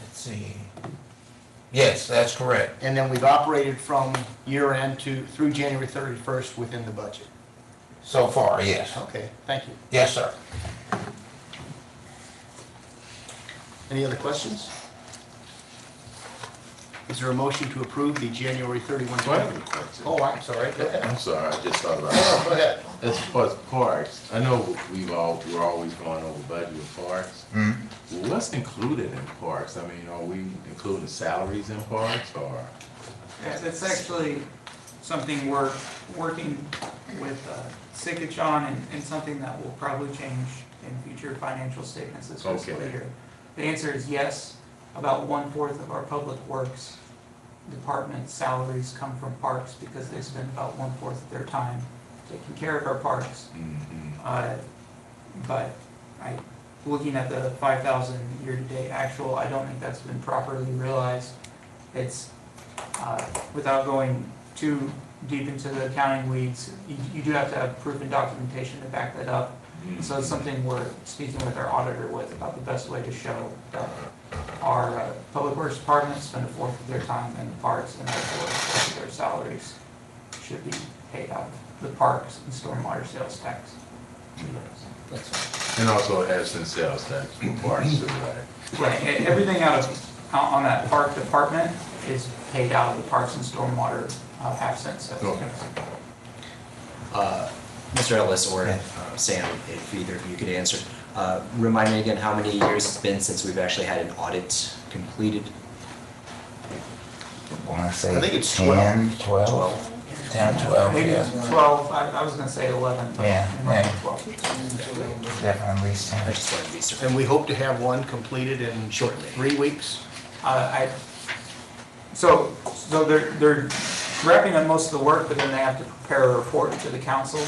let's see. Yes, that's correct. And then we've operated from year end through January 31st within the budget. So far, yes. Okay, thank you. Yes, sir. Any other questions? Is there a motion to approve the January 31? I have a question. Oh, I'm sorry. Go ahead. I'm sorry, I just thought about Oh, it. go ahead. As far as parks, I know we're always going over budget with parks. Mhm. What's included in parks? I mean, are we including salaries in parks or? Yes, it's actually something we're working with Sikich on and something that will probably change in future financial statements this fiscal Okay. year. The answer is yes. About 1/4 of our public works department salaries come from parks because they spend about 1/4 of their time taking care of our parks. But looking at the 5,000 year-to-date actual, I don't think that's been properly realized. It's, without going too deep into the accounting weeds, you do have to have proof and documentation to back that up. So it's something we're speaking with our auditor with about the best way to show that our public works department spend 1/4 of their time in the parks, and therefore 1/4 of their salaries should be paid out of the parks and stormwater sales tax. And also it has some sales tax for parks too, right? Right, everything on that park department is paid out of the parks and stormwater half-cent sales tax. Okay. Mr. Ellis or Sam, if either of you could answer, remind me again how many years it's been since we've actually had an audit completed? I want to say I think it's 10, 12. 10, 12, Maybe yeah. 12, I was gonna say 11. but Yeah, it might be yeah. 12. Definitely at least I 10. just wanted to be certain. And we hope to have one completed in Shortly. 3 weeks. So they're wrapping up most of the work, but then they have to prepare a report to the council.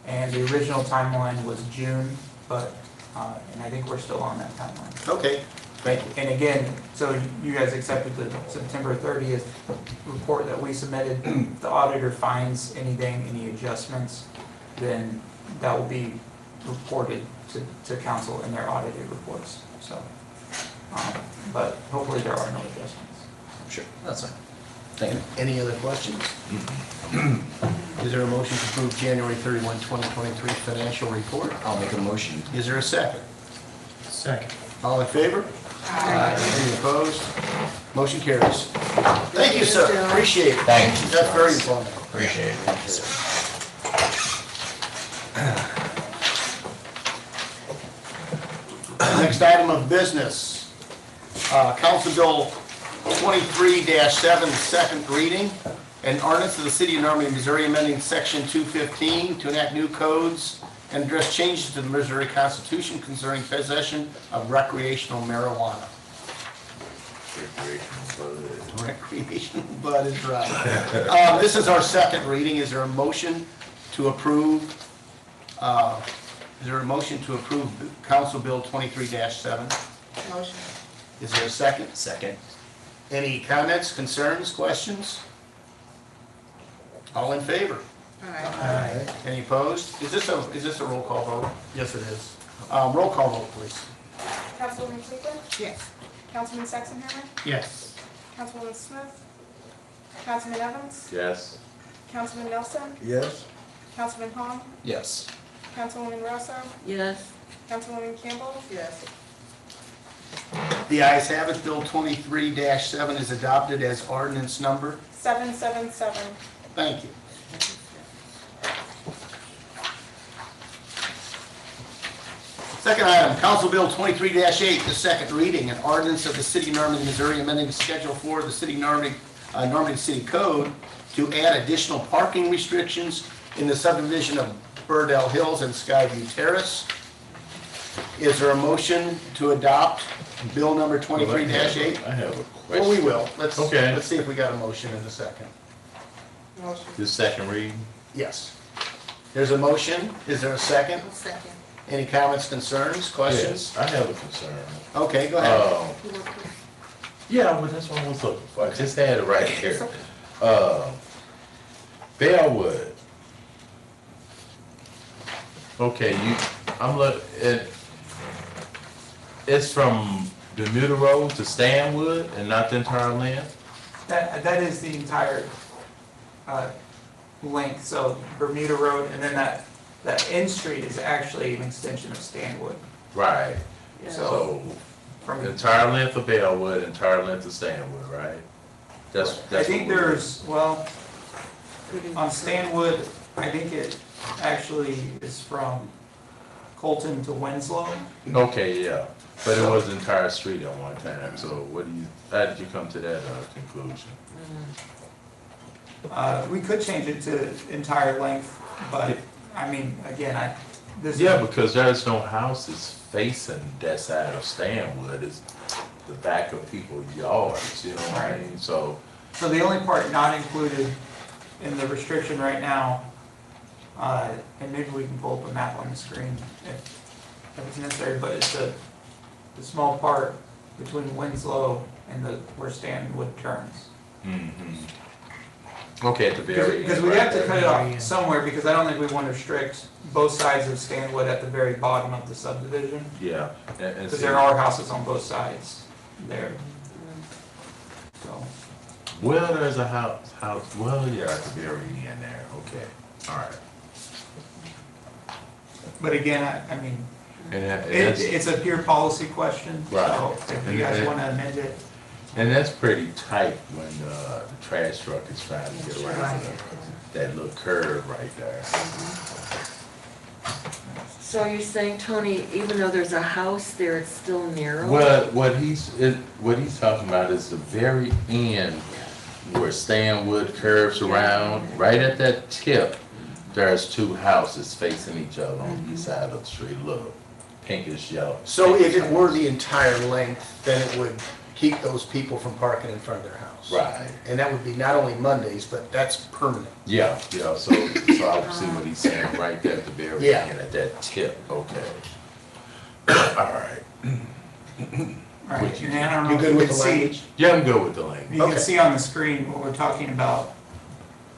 And the original timeline was June, but, and I think we're still on that timeline. Okay, thank you. And again, so you guys accepted the September 30th report that we submitted. If the auditor finds anything, any adjustments, then that will be reported to council in their audited reports, so. But hopefully there are no adjustments. Sure, that's fine. Thank you. Any other questions? Is there a motion to approve January 31, 2023 financial report? I'll make a motion. Is there a second? Second. All in favor? Aye. Any opposed? Motion carries. Thank you, sir. Appreciate it. Thank you. That's very informative. Appreciate it. Thank you, sir. Next item of business, Council Bill 23-7, second reading. An ordinance of the City of Normandy, Missouri amending Section 215 to enact new codes and address changes to the Missouri Constitution concerning possession of recreational marijuana. Recreational bud is right. This is our second reading. Is there a motion to approve? Is there a motion to approve Council Bill 23-7? Motion. Is there a second? Second. Any comments, concerns, questions? All in favor? Aye. Any opposed? Is this a roll call vote? Yes, it is. Roll call vote, please. Councilwoman Cleveland? Yes. Councilman Sexenhammer? Yes. Councilwoman Smith? Councilman Evans? Yes. Councilman Nelson? Yes? Councilman Hong? Yes. Councilwoman Rosso? Yes, Councilwoman Campbell? Yes. The ayes have it. Bill 23-7 is adopted as ordinance number. 777. Thank you. Second item, Council Bill 23-8, the second reading, an ordinance of the City of Normandy, Missouri, amending Schedule 4 of the City of Normandy City Code to add additional parking restrictions in the subdivision of Burdell Hills and Skyview Terrace. Is there a motion to adopt Bill number 23-8? I have a question. Well, we will. Let's Okay. see if we got a motion in a second. The second reading? Yes. There's a motion. Is there a second? Second. Any comments, concerns, questions? Yes, I have a concern. Okay, go ahead. Yeah, well, that's what I was looking for. I just had it right here. Bellwood. Okay, it's from Bermuda Road to Stanwood and not the entire land? That is the entire length, so Bermuda Road, and then that end street is actually an extension of Stanwood. Right. Yeah. So, From, entire length of Bellwood, entire length of Stanwood, right? That's I think what we're- there's, well, on Stanwood, I think it actually is from Colton to Winslow. Okay, yeah, but it was the entire street at one time, so how did you come to that conclusion? We could change it to entire length, but, I mean, again, this. Yeah, because there's no houses facing that side of Stanwood, it's the back of people's yards, you know what I mean? So, So the only part not included in the restriction right now, and maybe we can pull up a map on the screen if it's necessary, but it's the small part between Winslow and where Stanwood turns. okay, at the very end. Because we right have to there. cut it off somewhere, because I don't think we want to restrict both sides of Stanwood at the very bottom of the subdivision, Yeah. and because see, there are houses on both sides there. So, well, there's a house, well, yeah, at the very end there, okay, all right. but again, I mean, And that's, it's a pure policy question, so Right. if you guys want to amend it. and that's pretty tight when the trash truck is trying to get around that little curve right there. So you're saying, Tony, even though there's a house there, it's still narrow? Well, what he's talking about is the very end where Stanwood curves around, right at that tip, there's two houses facing each other on each side of the street, look, pinkish yellow. So if it were the entire length, then it would keep those people from parking in front of their house. Right. And that would be not only Mondays, but that's permanent. Yeah, so I see what he's saying right there at the very Yeah. end, at that tip, okay. All right. All right, Would you- and I don't know You if good you with can the see, language? Yeah, I'm good with the language. you can Okay. see on the screen what we're talking about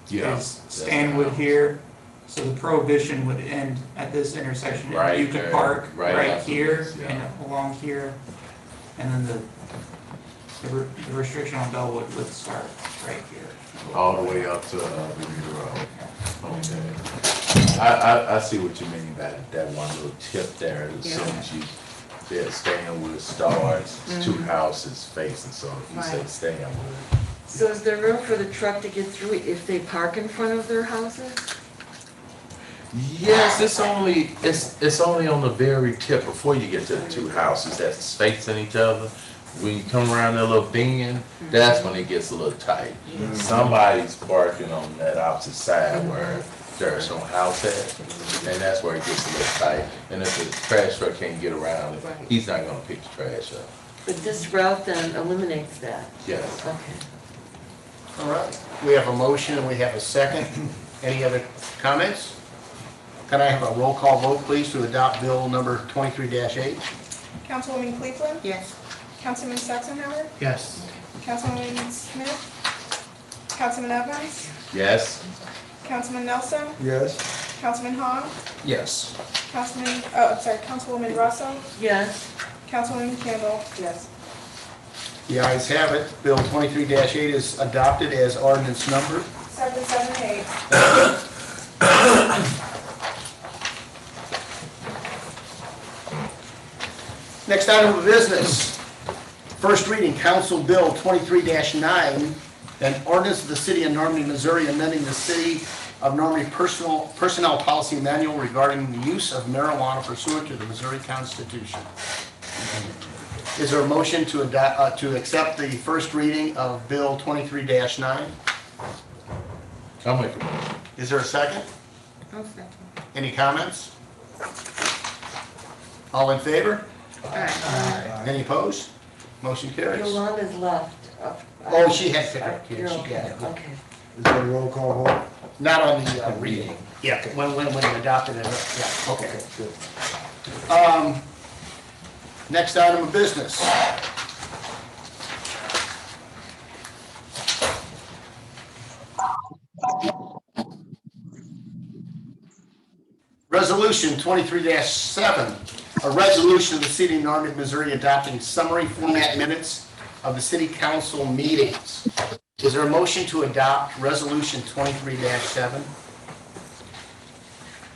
Yeah. is Stanwood here. So the prohibition would end at this intersection. and Right You could there, park right right after here this, yeah. and along here. And then the restriction on Bellwood would start right here. All the way up to Bermuda Road. Okay. I see what you mean by that one little tip there, as soon as you, there Stanwood starts, it's two houses facing, so if you say Right. Stanwood. So is there room for the truck to get through if they park in front of their houses? Yes, it's only on the very tip before you get to the two houses that's facing each other. When you come around that little bend, that's when it gets a little tight. Somebody's parking on that opposite side where there's no house at, and that's where it gets a little tight. And if the trash truck can't get around, he's not gonna pick the trash up. But this route then eliminates that? Yes. Okay. All right. We have a motion and we have a second. Any other comments? Can I have a roll call vote, please, to adopt bill number 23-8? Councilwoman Cleveland. Yes. Councilman Sexenhammer. Yes. Councilwoman Smith. Councilman Evans. Yes? Councilman Nelson. Yes. Councilman Hahn. Yes. Councilwoman Russell. Yes. Councilwoman Campbell. Yes. The ayes have it. Bill 23-8 is adopted as ordinance number. 778. Next item of business, First reading, Council Bill 23-9, an ordinance of the City of Normandy, Missouri, amending the City of Normandy Personnel Policy Manual regarding the use of marijuana pursuant to the Missouri Constitution. Is there a motion to accept the first reading of Bill 23-9? I'll make a motion. Is there a second? I'll second. Any comments? All in favor? Aye. Any opposed? Motion carries. Yolanda's left. Oh, she had picked up, You're she okay, had. okay. Is there a roll call vote? Not on the Reading. Yeah, when you adopted it, yeah, okay. Okay, good. Next item of business. Resolution 23-7, a resolution of the City of Normandy, Missouri adopting summary format minutes of the city council meetings. Is there a motion to adopt resolution 23-7?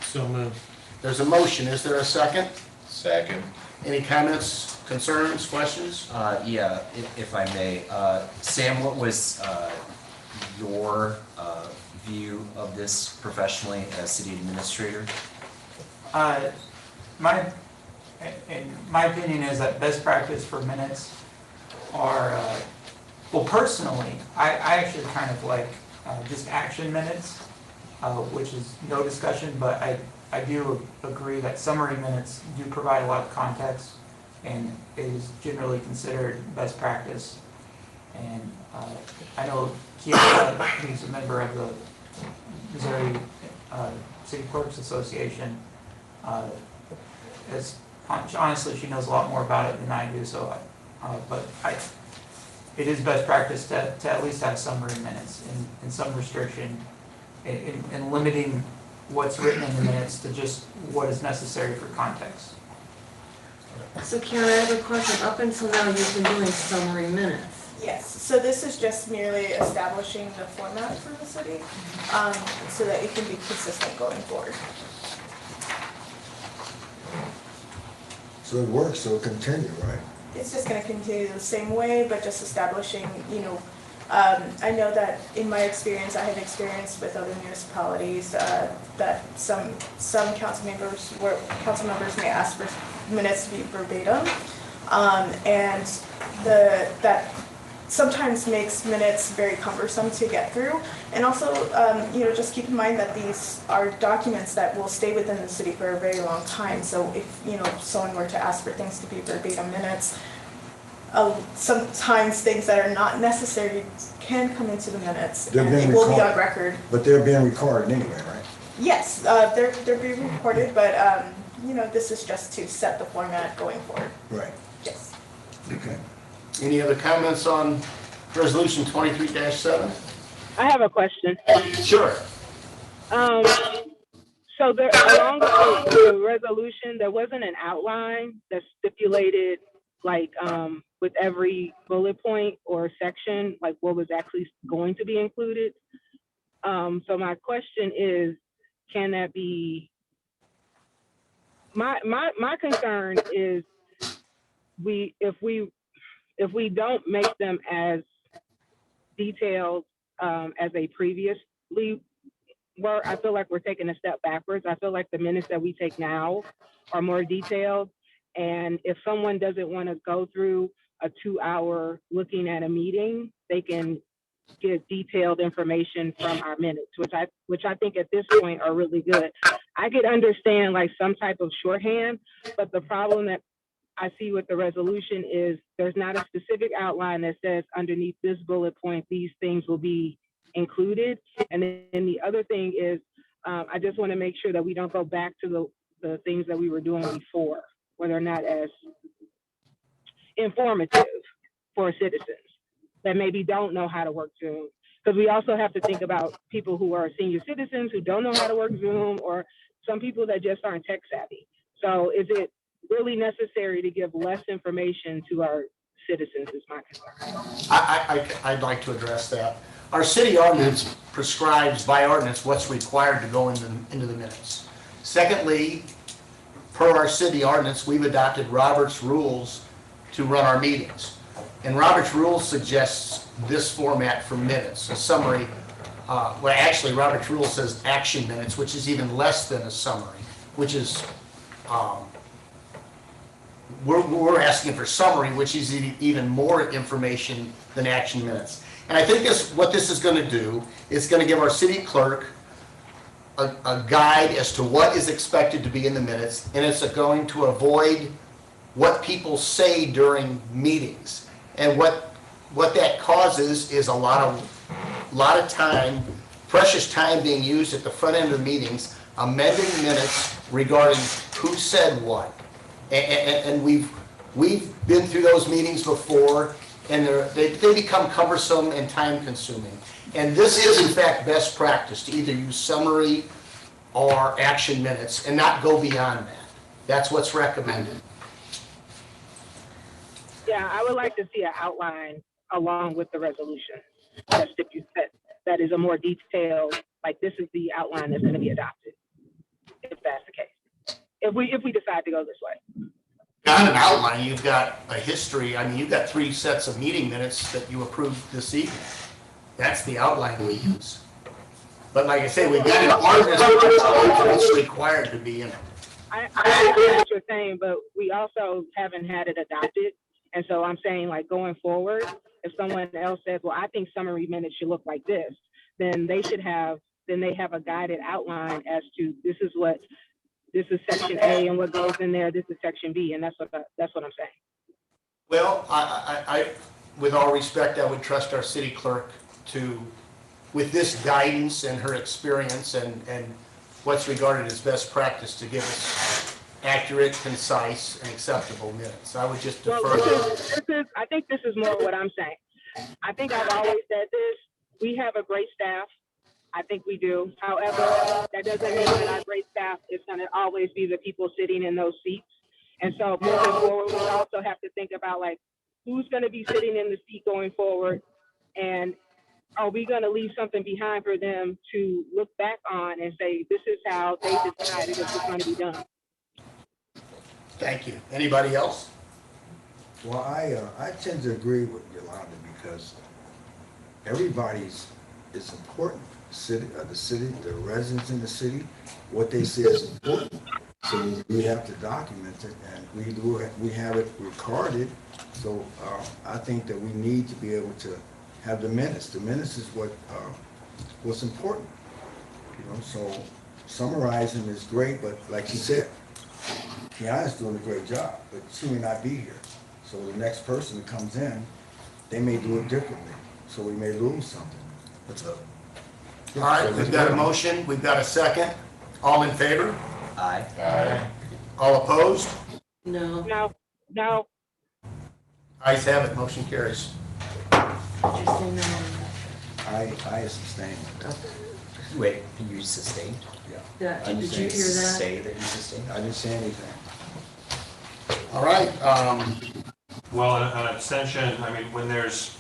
So moved. There's a motion. Is there a second? Second. Any comments, concerns, questions? Yeah, if I may. Sam, what was your view of this professionally as city administrator? My opinion is that best practice for minutes are, well, personally, I actually kind of like just action minutes, which is no discussion, but I do agree that summary minutes do provide a lot of context and is generally considered best practice. And I know Kiara, who's a member of the Missouri City Clerks Association, honestly, she knows a lot more about it than I do, so it is best practice to at least have summary minutes and some restriction in limiting what's written in the minutes to just what is necessary for context. So Karen, I have a question. Up until now, you've been doing summary minutes. Yes, so this is just merely establishing the format for the city, so that it can be consistent going forward. So it works, so it continue, right? It's just gonna continue the same way, but just establishing, I know that in my experience, I have experience with other municipalities, that some council members may ask for minutes to be verbatim. And that sometimes makes minutes very cumbersome to get through. And also, just keep in mind that these are documents that will stay within the city for a very long time. So if, someone were to ask for things to be verbatim minutes, sometimes things that are not necessary can come into the minutes, and it will be on record. But they're being recorded anyway, right? Yes, they're being recorded, but, this is just to set the format going forward. Right. Yes. Okay. Any other comments on resolution 23-7? I have a question. Sure. So there, along with the resolution, there wasn't an outline that stipulated, with every bullet point or section, what was actually going to be included. So my question is, can that be? My concern is if we don't make them as detailed as they previously were, I feel like we're taking a step backwards. I feel like the minutes that we take now are more detailed. And if someone doesn't want to go through a 2-hour looking at a meeting, they can get detailed information from our minutes, which I think at this point are really good. I could understand some type of shorthand, but the problem that I see with the resolution is there's not a specific outline that says underneath this bullet point, these things will be included. And then the other thing is, I just want to make sure that we don't go back to the things that we were doing before, where they're not as informative for citizens that maybe don't know how to work Zoom. Because we also have to think about people who are senior citizens who don't know how to work Zoom, or some people that just aren't tech savvy. So is it really necessary to give less information to our citizens is my concern. I'd like to address that. Our city ordinance prescribes by ordinance what's required to go into the minutes. Secondly, per our city ordinance, we've adopted Robert's rules to run our meetings. And Robert's Rules suggests this format for minutes, a summary. Well, actually, Robert's Rules says action minutes, which is even less than a summary, which is, we're asking for summary, which is even more information than action minutes. And I think what this is going to do is going to give our city clerk a guide as to what is expected to be in the minutes, and it's going to avoid what people say during meetings. And what that causes is a lot of time, precious time being used at the front end of the meetings, amending minutes regarding who said what. And we've been through those meetings before, and they become cumbersome and time consuming. And this is in fact best practice, to either use summary or action minutes and not go beyond that. That's what's recommended. Yeah, I would like to see an outline along with the resolution. That is a more detailed, like this is the outline that's going to be adopted, if that's the case. If we decide to go this way. Not an outline, you've got a history. I mean, you've got 3 sets of meeting minutes that you approved this evening. That's the outline we use. But like I say, we've got an ordinance that's required to be in it. I understand what you're saying, but we also haven't had it adopted. And so I'm saying, like, going forward, if someone else says, well, I think summary minutes should look like this, then they have a guided outline as to this is section A and what goes in there, this is section B, and that's what I'm saying. Well, I with all respect, I would trust our city clerk to, with this guidance and her experience and what's regarded as best practice, to give us accurate, concise, and acceptable minutes. I would just defer. Well, I think this is more what I'm saying. I think I've always said this. We have a great staff. I think we do. However, that doesn't mean that our great staff is going to always be the people sitting in those seats. And so moving forward, we also have to think about, like, who's going to be sitting in the seat going forward, and are we going to leave something behind for them to look back on and say, this is how they decided this was going to be done. Thank you. Anybody else? Well, I tend to agree with Yolanda because everybody's is important. The city, the residents in the city, what they say is important. So we have to document it, and we have it recorded. So I think that we need to be able to have the minutes. The minutes is what's important. You know, so summarizing is great, but like you said, Kiana's doing a great job, but she may not be here. So the next person that comes in, they may do it differently. So we may lose something. What's up? All right, we've got a motion, we've got a second. All in favor? Aye. Aye. All opposed? No. No. Ayes have it, motion carries. Did you say no? I sustain. Wait, you sustained? Yeah, I did just you hear that? Say that you sustained? I didn't say anything. All right, Well, an abstention, I mean, when there's,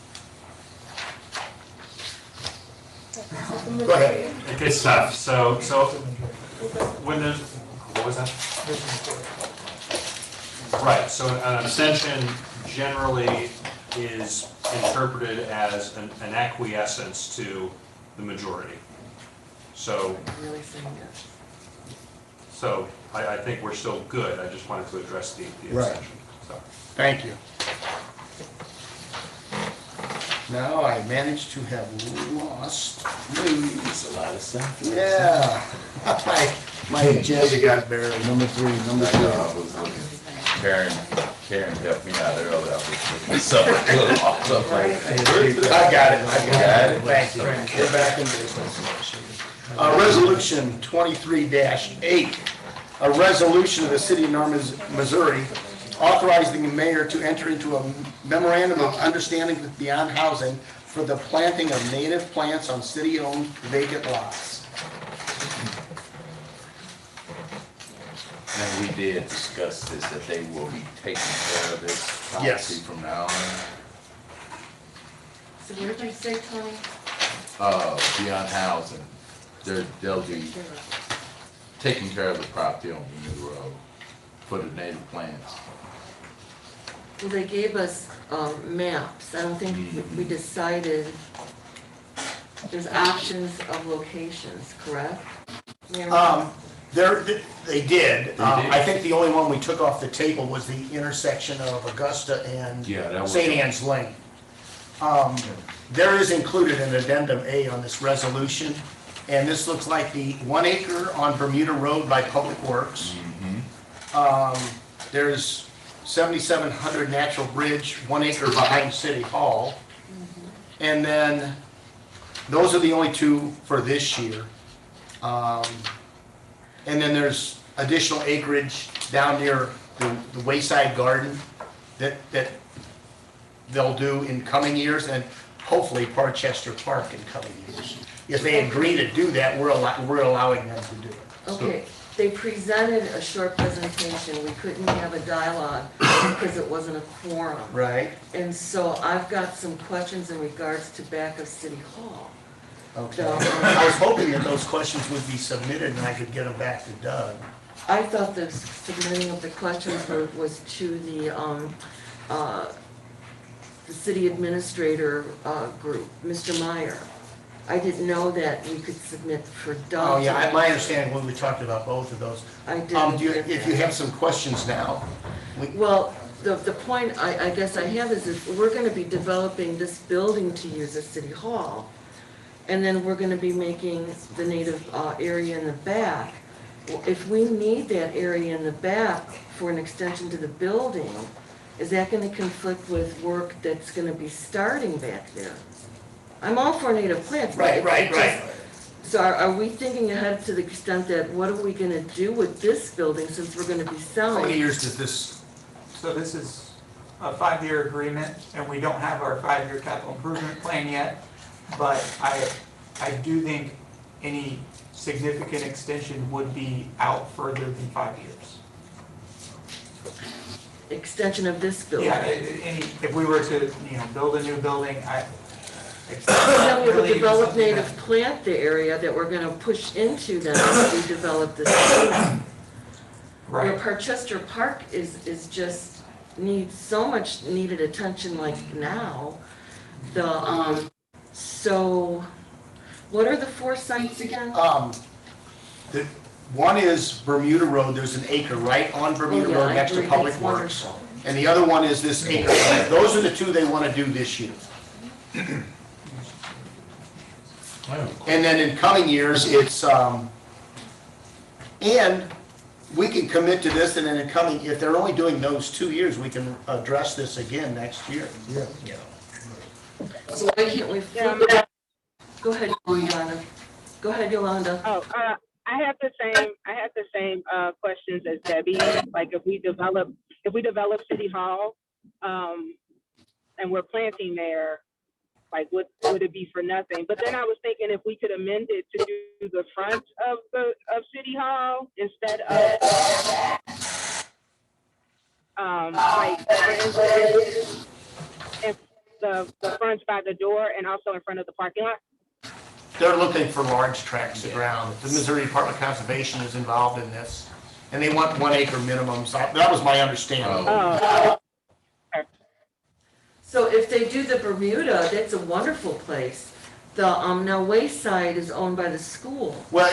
go ahead. it gets tough, so when there's, what was that? Right, so an abstention generally is interpreted as an acquiescence to the majority. So, Really saying yes. so I think we're still good, I just wanted to address the Right. abstention, so. Thank you. Now I managed to have lost It's a lot of stuff. Yeah. My agenda got buried. Number three. I was looking. Karen helped me out earlier. I was looking something I got it. Thank you. We're back in business. Resolution 23-8, a resolution of the city of Norman, Missouri, authorizing the mayor to enter into a memorandum of understanding with Beyond Housing for the planting of native plants on city-owned vacant lots. And we did discuss this, that they will be taking care of this policy Yes. from now on. So what did you say, Tony? Beyond housing, they'll be taking care of the property on the new road for the native plants. Well, they gave us maps. I don't think we decided, there's options of locations, correct? Mary? They did. I think the only one we took off the table was the intersection of Augusta and Yeah, that was- St. Anne's Lane. There is included an addendum A on this resolution, and this looks like the 1 acre on Bermuda Road by Public Works. There's 7,700 Natural Bridge, 1 acre behind City Hall. And then, those are the only two for this year. And then there's additional acreage down near the Wayside Garden that they'll do in coming years, and hopefully Parchester Park in coming years. If they agree to do that, we're allowing them to do it. Okay, they presented a short presentation, we couldn't have a dialogue because it wasn't a quorum. Right. And so I've got some questions in regards to back of City Hall. Okay. I was hoping that those questions would be submitted and I could get them back to Doug. I thought the submitting of the questions was to the city administrator group, Mr. Meyer. I didn't know that we could submit for Doug. Oh, yeah, my understanding when we talked about both of those. I didn't. If you have some questions now. Well, the point I guess I have is if we're gonna be developing this building to use as City Hall, and then we're gonna be making the native area in the back. If we need that area in the back for an extension to the building, is that gonna conflict with work that's gonna be starting back there? I'm all for native plants. but Right. So are we thinking ahead to the extent that what are we gonna do with this building since we're gonna be selling? How many years does this? So this is a 5-year agreement, and we don't have our 5-year capital improvement plan yet, but I do think any significant extension would be out further than 5 years. Extension of this building? Yeah, if we were to, build a new building, Then we would develop native plant the area that we're gonna push into then as we develop this building. Where Right. Parchester Park is just needs so much needed attention like now. So what are the 4 sites again? The one is Bermuda Road, there's an acre right on Bermuda Oh, yeah, Road I next to agree. Public It's Works. wonderful. And the other one is this acre. Those are the two they want to do this year. And then in coming years, it's, and we can commit to this, and then in coming, if they're only doing those 2 years, we can address this again next year. Yeah. So why can't we flip it? Go ahead, Yolanda. Go ahead, Yolanda. Oh, I have the same questions as Debbie. Like if we develop City Hall, and we're planting there, like would it be for nothing? But then I was thinking if we could amend it to do the front of City Hall instead of like for instance, if the front by the door and also in front of the parking lot. They're looking for large tracts of ground. The Missouri Department of Conservation is involved in this, and they want 1 acre minimums. That was my understanding. So if they do the Bermuda, that's a wonderful place. The, now Wayside is owned by the school. Well,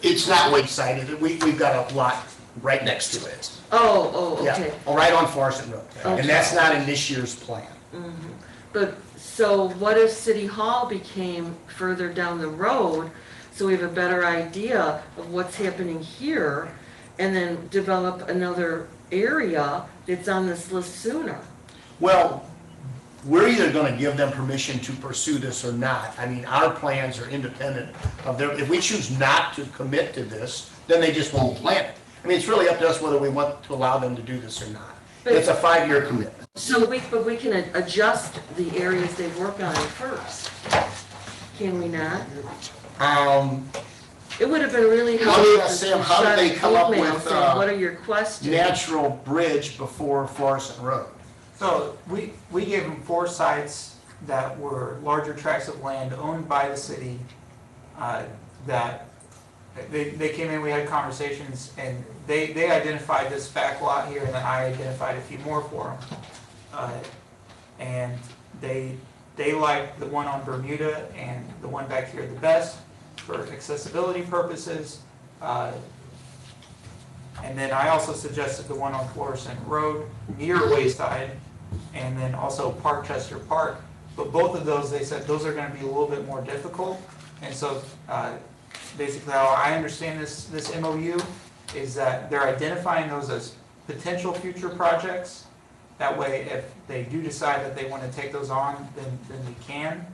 it's not Wayside, we've got a lot right next to it. Oh, okay. Yeah, right on Forest Road. Okay. And that's not in this year's plan. But, so what if City Hall became further down the road, so we have a better idea of what's happening here, and then develop another area that's on this list sooner? Well, we're either gonna give them permission to pursue this or not. I mean, our plans are independent of their, if we choose not to commit to this, then they just won't plant it. I mean, it's really up to us whether we want to allow them to do this or not. It's a 5-year commitment. So but we can adjust the areas they work on first, can we not? It would have been really helpful Let me to ask Sam, how did they come up email with, saying, what are your questions? Natural Bridge before Florissant Road? So we gave them 4 sites that were larger tracts of land owned by the city, that they came in, we had conversations, and they identified this back lot here, and then I identified a few more for them. and they like the one on Bermuda and the one back here the best for accessibility purposes. And then I also suggested the one on Florissant Road near Wayside, and then also Parkchester Park. But both of those, they said, those are gonna be a little bit more difficult. And so, basically how I understand this MOU is that they're identifying those as potential future projects. That way, if they do decide that they wanna take those on, then we can.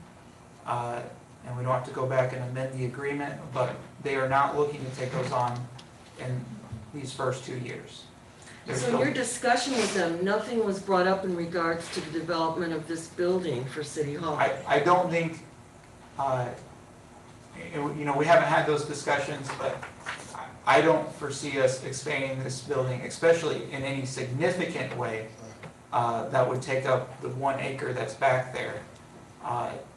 And we don't have to go back and amend the agreement, but they are not looking to take those on in these first 2 years. They're So still- in your discussion with them, nothing was brought up in regards to the development of this building for City Hall? I don't think, we haven't had those discussions, but I don't foresee us expanding this building, especially in any significant way, that would take up the 1 acre that's back there,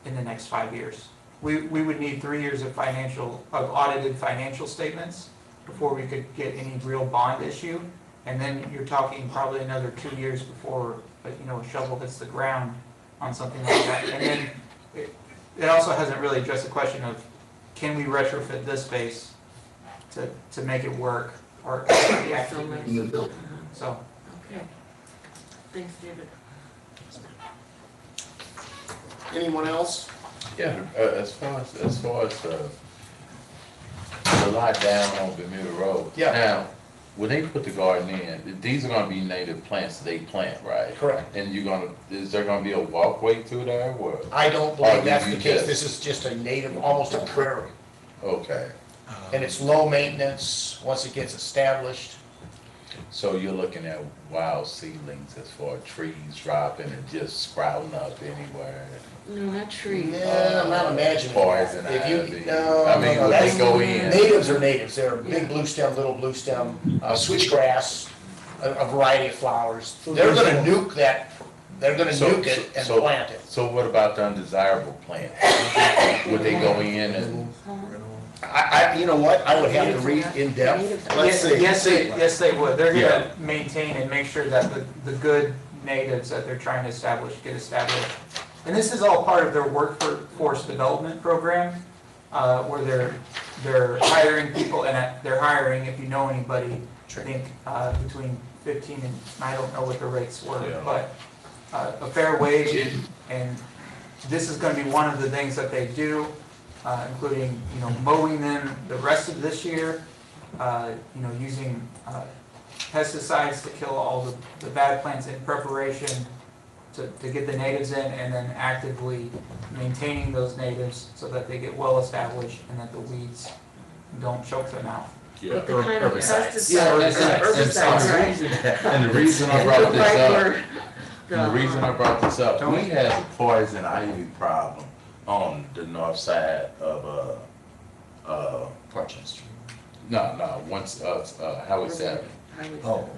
in the next 5 years. We would need 3 years of audited financial statements before we could get any real bond issue. And then you're talking probably another 2 years before, a shovel hits the ground on something like that. And then it also hasn't really addressed the question of, can we retrofit this space to make it work, or actually make it build? So. Okay. Thanks, David. Anyone else? Yeah, as far as the lot down on Bermuda Road. Yeah. Now, when they put the garden in, these are gonna be native plants they plant, right? Correct. And is there gonna be a walkway through there, or? I don't Or believe do that's you the case. just- This is just a native, almost a prairie. Okay, And it's low maintenance once it gets established. so you're looking at wild seedlings as far as trees dropping and just sprouting up anywhere? No, not trees. Yeah, I'm not imagining that. Poison If you- ivy. no, I mean, no, when that's- they go in. Natives are natives. They're big blue stem, little blue stem, switchgrass, a variety of flowers. They're gonna nuke that, they're gonna nuke it and plant it. So what about the undesirable plants? Would they go in and? You know what? I would have to read in depth. Let's see. Yes, they would. They're Yeah. gonna maintain and make sure that the good natives that they're trying to establish get established. And this is all part of their workforce development program, where they're hiring people, and they're hiring, if you know anybody, I think, between 15 and, I don't know what the rates were, Yeah. but, a fair wage, and this is gonna be one of the things that they do, including, mowing them the rest of this year, using, pesticides to kill all the bad plants in preparation to get the natives in, and then actively maintaining those natives so that they get well established and that the weeds don't choke them out. Yeah. What the kind of pesticides? Yeah, Herbicides, right? And the reason I brought this Right up, where and the reason I brought this up, we have a poison ivy problem on the north side of, Parkchester. no, once, Highway 7. Oh.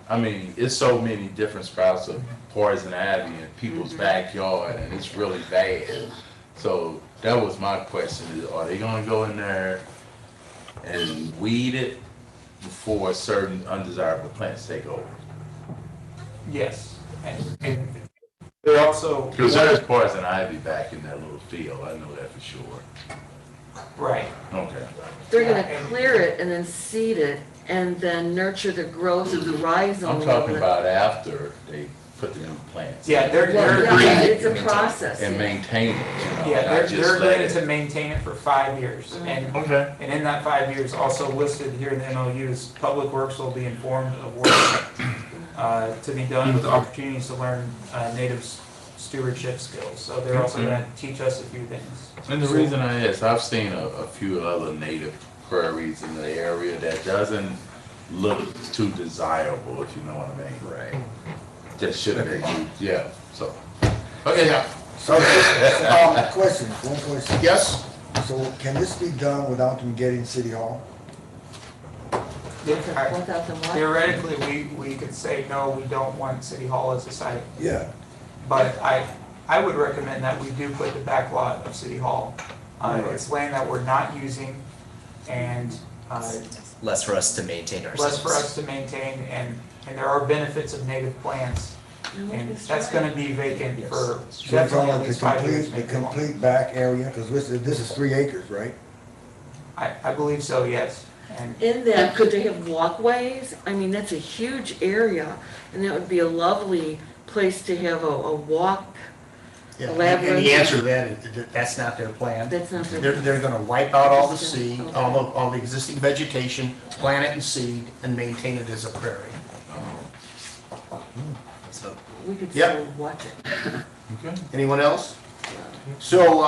I mean, it's so many different sprouts of poison ivy in people's backyard, and it's really bad. So that was my question, is are they gonna go in there and weed it before certain undesirable plants take over? Yes, and they're also. Because there's poison ivy back in that little field, I know that for sure. Right. Okay. They're gonna clear it and then seed it and then nurture the growth of the rhizome. I'm talking about after they put the new plants. Yeah, Yeah, it's a process. And maintain it, Yeah, not just they're let going it. to maintain it for 5 years. And in that 5 years, also listed here in the MOUs, Public Works will be informed of work to be done with opportunities to learn native stewardship skills. So they're also going to teach us a few things. And the reason I ask, I've seen a few other native prairies in the area that doesn't look too desirable, if you know what I mean. Right. That should have been used, yeah, so. Okay. So, question, one question. Yes? So can this be done without them getting City Hall? Without the what? Theoretically, we could say, no, we don't want City Hall as a site. Yeah. But I would recommend that we do put the back lot of City Hall. It's land that we're not using, and Less for us to maintain ourselves. less for us to maintain, and there are benefits of native plants And that's gonna be vacant for So it's definitely on at the least 5 years, complete, the maybe longer. complete back area, because this is 3 acres, right? I believe so, yes. And In that, could they have walkways? I mean, that's a huge area, and that would be a lovely place to have a walk. Yeah, and Labyrinth. the answer to that is, that's not their plan. That's not They're, their. they're gonna wipe out all the seed, all the existing vegetation, plant it in seed, and maintain it as a prairie. So, We could Yep. still watch it. Okay. Anyone else? So,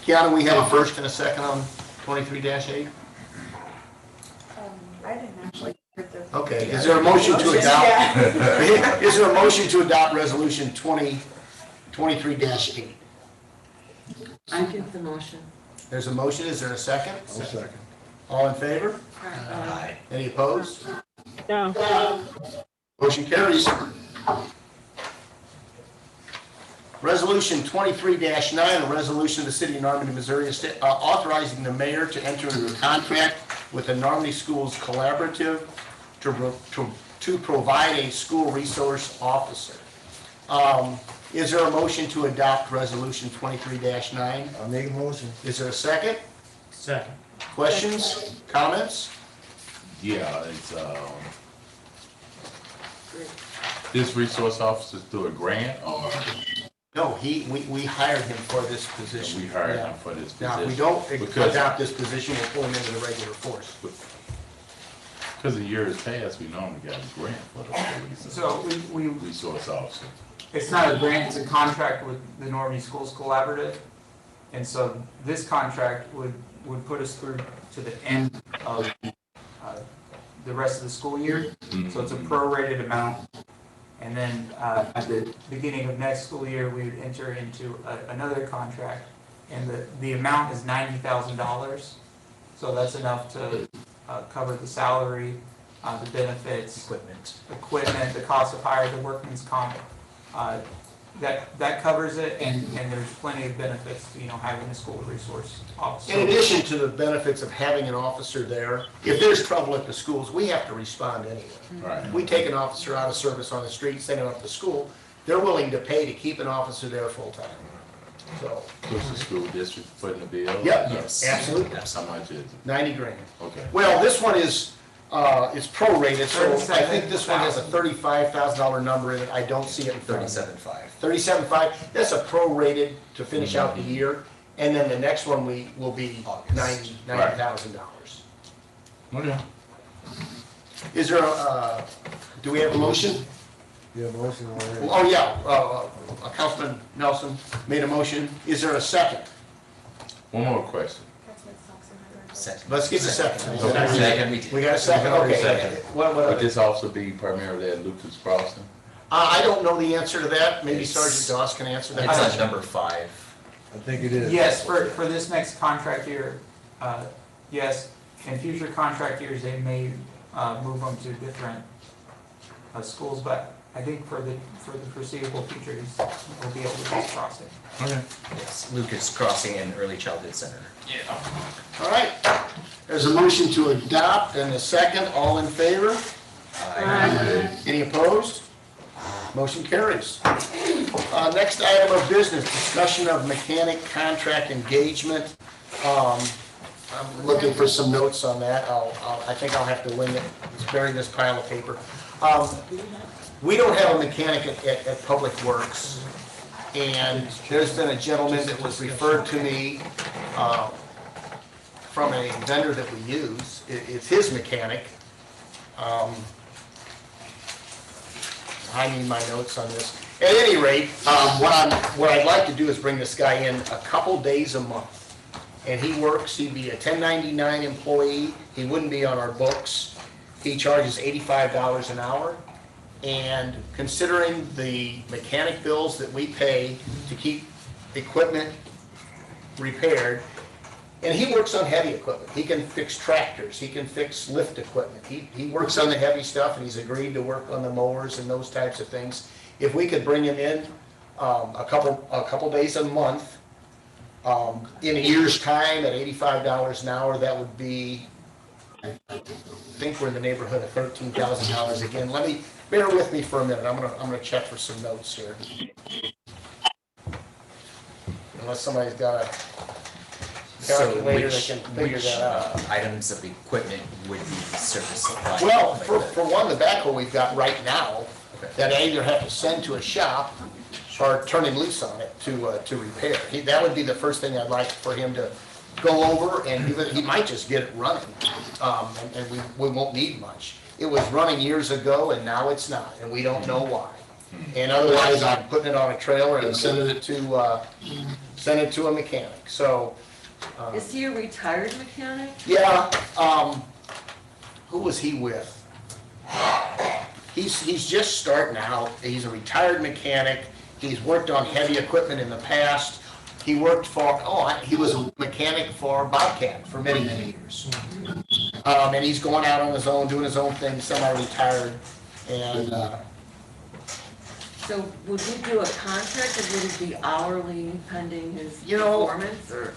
Kiana, we have a first and a second on 23-8? I didn't actually hear the. Okay, is there a motion to adopt? Yeah. Is there a motion to adopt resolution 23-8? I give the motion. There's a motion, is there a second? I'll second. All in favor? Any opposed? No. Motion carries. Resolution 23-9, a resolution of the City of Normandy, Missouri, authorizing the mayor to enter into a contract with the Normandy Schools Collaborative to provide a school resource officer. Is there a motion to adopt resolution 23-9? I'll make a motion. Is there a second? Second. Questions, comments? Yeah, it's, this resource officer through a grant or No, we hired him for this position. we hired Yeah. him for this Now, if we position? don't Because- adopt this position, we'll pull him into the regular force. Because in years past, we normally got a grant for the police. so we, Resource officer. it's not a grant, it's a contract with the Normandy Schools Collaborative. And so this contract would put us through to the end of the rest of the school year. So it's a prorated amount. And then at the beginning of next school year, we would enter into another contract. And the amount is $90,000. So that's enough to cover the salary, the benefits, equipment, the cost of hire, the workman's comp. That covers it, and there's plenty of benefits to, having a school resource officer. In addition to the benefits of having an officer there, if there's trouble at the schools, we have to respond anyway. Right. We take an officer out of service on the street, send him up to school, they're willing to pay to keep an officer there full-time. So, Who's the school district footing the bill? Yep. yes. Absolutely. How much is it? 90 grand. Okay. Well, this one is, it's prorated, so I think this one has a $35,000 number in it. I don't see it in front of me. 37.5. 37.5, that's a prorated to finish out the year, and then the next one will be August. $90,000. Okay. Is there a, do we have a motion? Yeah, motion already. Oh, yeah, Councilman Nelson made a motion. Is there a second? One more question. Second. Let's get the second. Second, we did. We got a second, okay. Second. What Would other? this also be primarily at Lucas Crossing? I don't know the answer to that. Maybe It's- Sergeant Doss can answer that. It's on number 5. I think it is. Yes, for this next contract year, yes. In future contract years, they may move them to different schools, but I think for the foreseeable future, we'll be able to just cross it. Okay. Yes, Lucas Crossing and Early Childhood Center. All right. There's a motion to adopt and a second. All in favor? Any opposed? Motion carries. Next item of business, discussion of mechanic contract engagement. I'm looking for some notes on that. I think I'll have to wing it. It's buried in this pile of paper. We don't have a mechanic at Public Works. And there's been a gentleman that was referred to me from a vendor that we use. It's his mechanic. I need my notes on this. At any rate, what I'd like to do is bring this guy in a couple days a month. And he works, he'd be a 1099 employee, he wouldn't be on our books. He charges $85 an hour. And considering the mechanic bills that we pay to keep equipment repaired, and he works on heavy equipment. He can fix tractors, he can fix lift equipment. He works on the heavy stuff, and he's agreed to work on the mowers and those types of things. If we could bring him in a couple days a month, in a year's time at $85 an hour, that would be, I think we're in the neighborhood of $13,000 again. Let bear with me for a minute, I'm gonna check for some notes here. Unless somebody's got a So calculator that can figure which that out. items of equipment would be service supplied? Well, for one, the backhoe we've got right now, that I either have to send to a shop or turn him loose on it to repair. That would be the first thing I'd like for him to go over, and he might just get it running, and we won't need much. It was running years ago, and now it's not, and we don't know why. And otherwise, I'm putting it on a trailer and sending it to a mechanic, so. Is he a retired mechanic? Yeah, who was he with? He's just starting out. He's a retired mechanic. He's worked on heavy equipment in the past. He worked for, he was a mechanic for Bobcat for many, many years. And he's going out on his own, doing his own thing, semi-retired, and, So would we do a contract, or would it be hourly pending his You know, performance, or?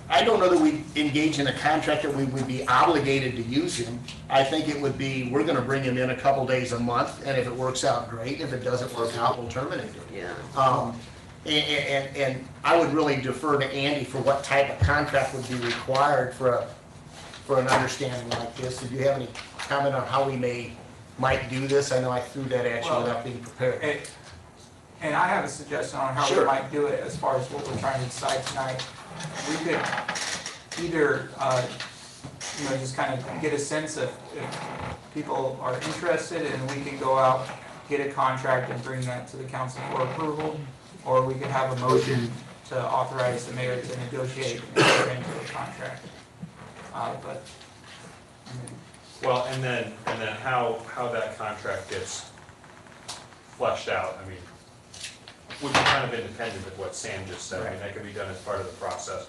I don't know that we engage in a contract that we would be obligated to use him. I think it would be, we're gonna bring him in a couple days a month, and if it works out, great. If it doesn't work out, we'll terminate it. Yeah. And I would really defer to Andy for what type of contract would be required for an understanding like this. Did you have any comment on how we might do this? I know I threw that at you without being prepared. And I have a suggestion on how we Sure. might do it as far as what we're trying to decide tonight. We could either, just kind of get a sense of if people are interested, and we can go out, get a contract and bring that to the council for approval, or we could have a motion to authorize the mayor to negotiate and enter into a contract. Well, and then how that contract gets fleshed out, I mean, would be kind of independent of what Sam just said. I mean, that could be done as part of the process,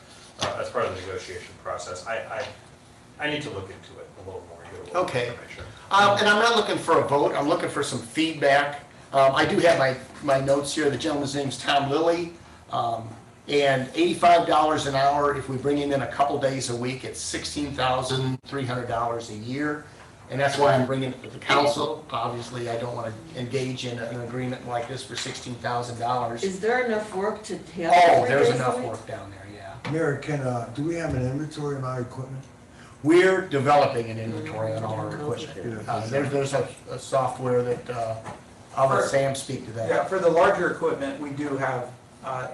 as part of the negotiation process. I need to look into it a little more, get a little more Okay. information. And I'm not looking for a vote, I'm looking for some feedback. I do have my notes here, the gentleman's name's Tom Lilly, and $85 an hour, if we bring him in a couple days a week, it's $16,300 a year. And that's why I'm bringing it to the council. Obviously, I don't want to engage in an agreement like this for $16,000. Is there enough work to have? Oh, 3 there's days a enough week? work down there, yeah. Mayor, do we have an inventory of our equipment? We're developing an inventory on all our equipment. There's a software that, I'll let Sam speak to that. Yeah, for the larger equipment, we do have,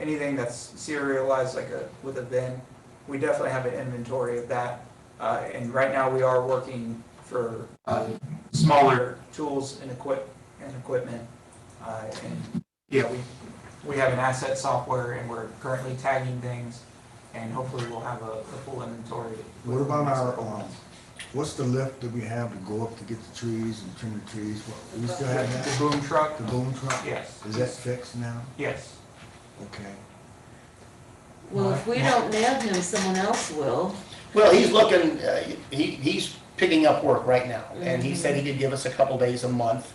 anything that's serialized with a VIN, we definitely have an inventory of that. And right now, we are working for smaller tools and equipment. And yeah, we have an asset software, and we're currently tagging things, and hopefully we'll have a full inventory. What about our, what's the lift that we have to go up to get the trees and trim the trees? We still have that? The boom truck? The boom truck? Yes. Is that fixed now? Yes. Okay. Well, if we don't nab him, someone else will. Well, he's looking, he's picking up work right now, and he said he could give us a couple days a month,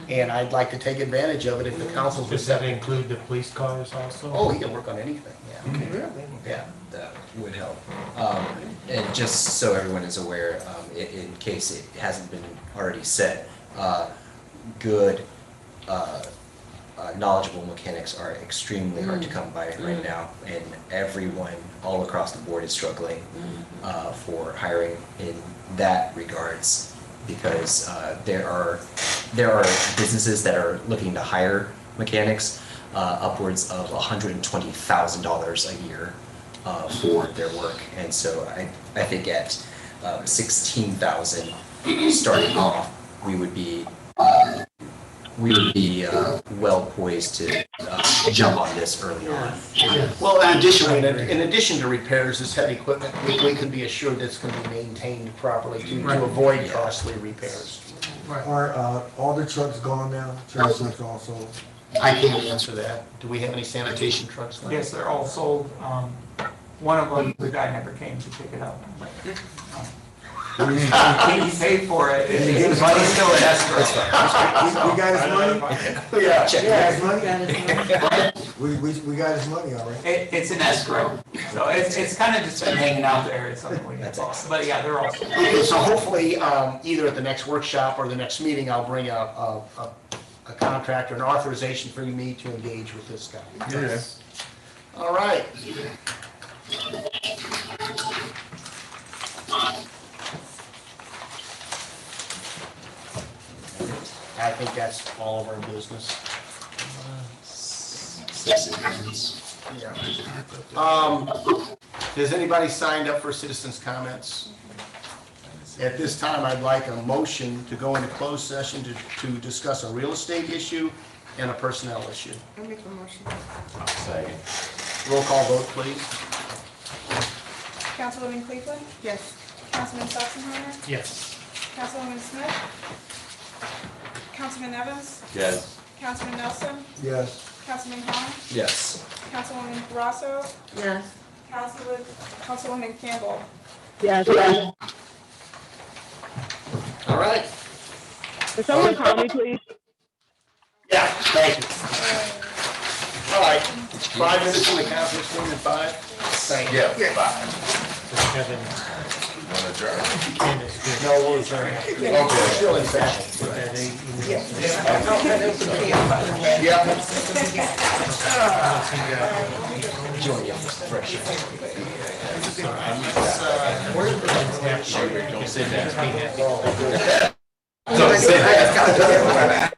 and I'd like to take advantage of it if the council's Does that receptive. include the police cars also? Oh, he can work on anything, yeah. Yeah. That would help. And just so everyone is aware, in case it hasn't been already said, good, knowledgeable mechanics are extremely hard to come by right now, and everyone all across the board is struggling for hiring in that regards, because there are businesses that are looking to hire mechanics upwards of $120,000 a year for their work, and so I think at 16,000 starting off, we would be well poised to jump on this early on. Well, in addition to repairs, this heavy equipment, we can be assured that it's going to be maintained properly to avoid costly repairs. Are all the trucks gone now? Trash trucks also? I can't answer that. Do we have any sanitation trucks left? Yes, they're all sold. One of them, the guy never came to pick it up. He paid for it, his money's still in escrow. We got his money? Yeah. Yeah, his money? Got it. We got his money all right. It's an escrow, so it's kind of just been hanging out there, it's something we can talk, but yeah, they're awesome. Okay, so hopefully, either at the next workshop or the next meeting, I'll bring a contractor, an authorization for me to engage with this guy. Yes. All right. I think that's all of our business. Yeah. Has anybody signed up for citizens' comments? At this time, I'd like a motion to go into closed session to discuss a real estate issue and a personnel issue. I make a motion. Second. Roll call vote, please. Councilwoman Cleveland, Yes. Councilman Sachsenheimer, Yes. Councilwoman Smith, Councilman Evans, Yes. Councilman Nelson, Yes. Councilman Hahn, Yes. Councilwoman Brasso, Yes. Councilwoman Campbell. Yes. All right. Can someone call me, please? Yeah, thank you. All right, 5 minutes in the conference room at 5? Thank you. Yeah, bye. Mr. Kevin, Want to adjourn? Candace, good. No, we're adjourned. Okay. Still in fact. Put that 8 email. Yeah. Enjoy your fresh. Don't sit down. Be happy. Don't sit down.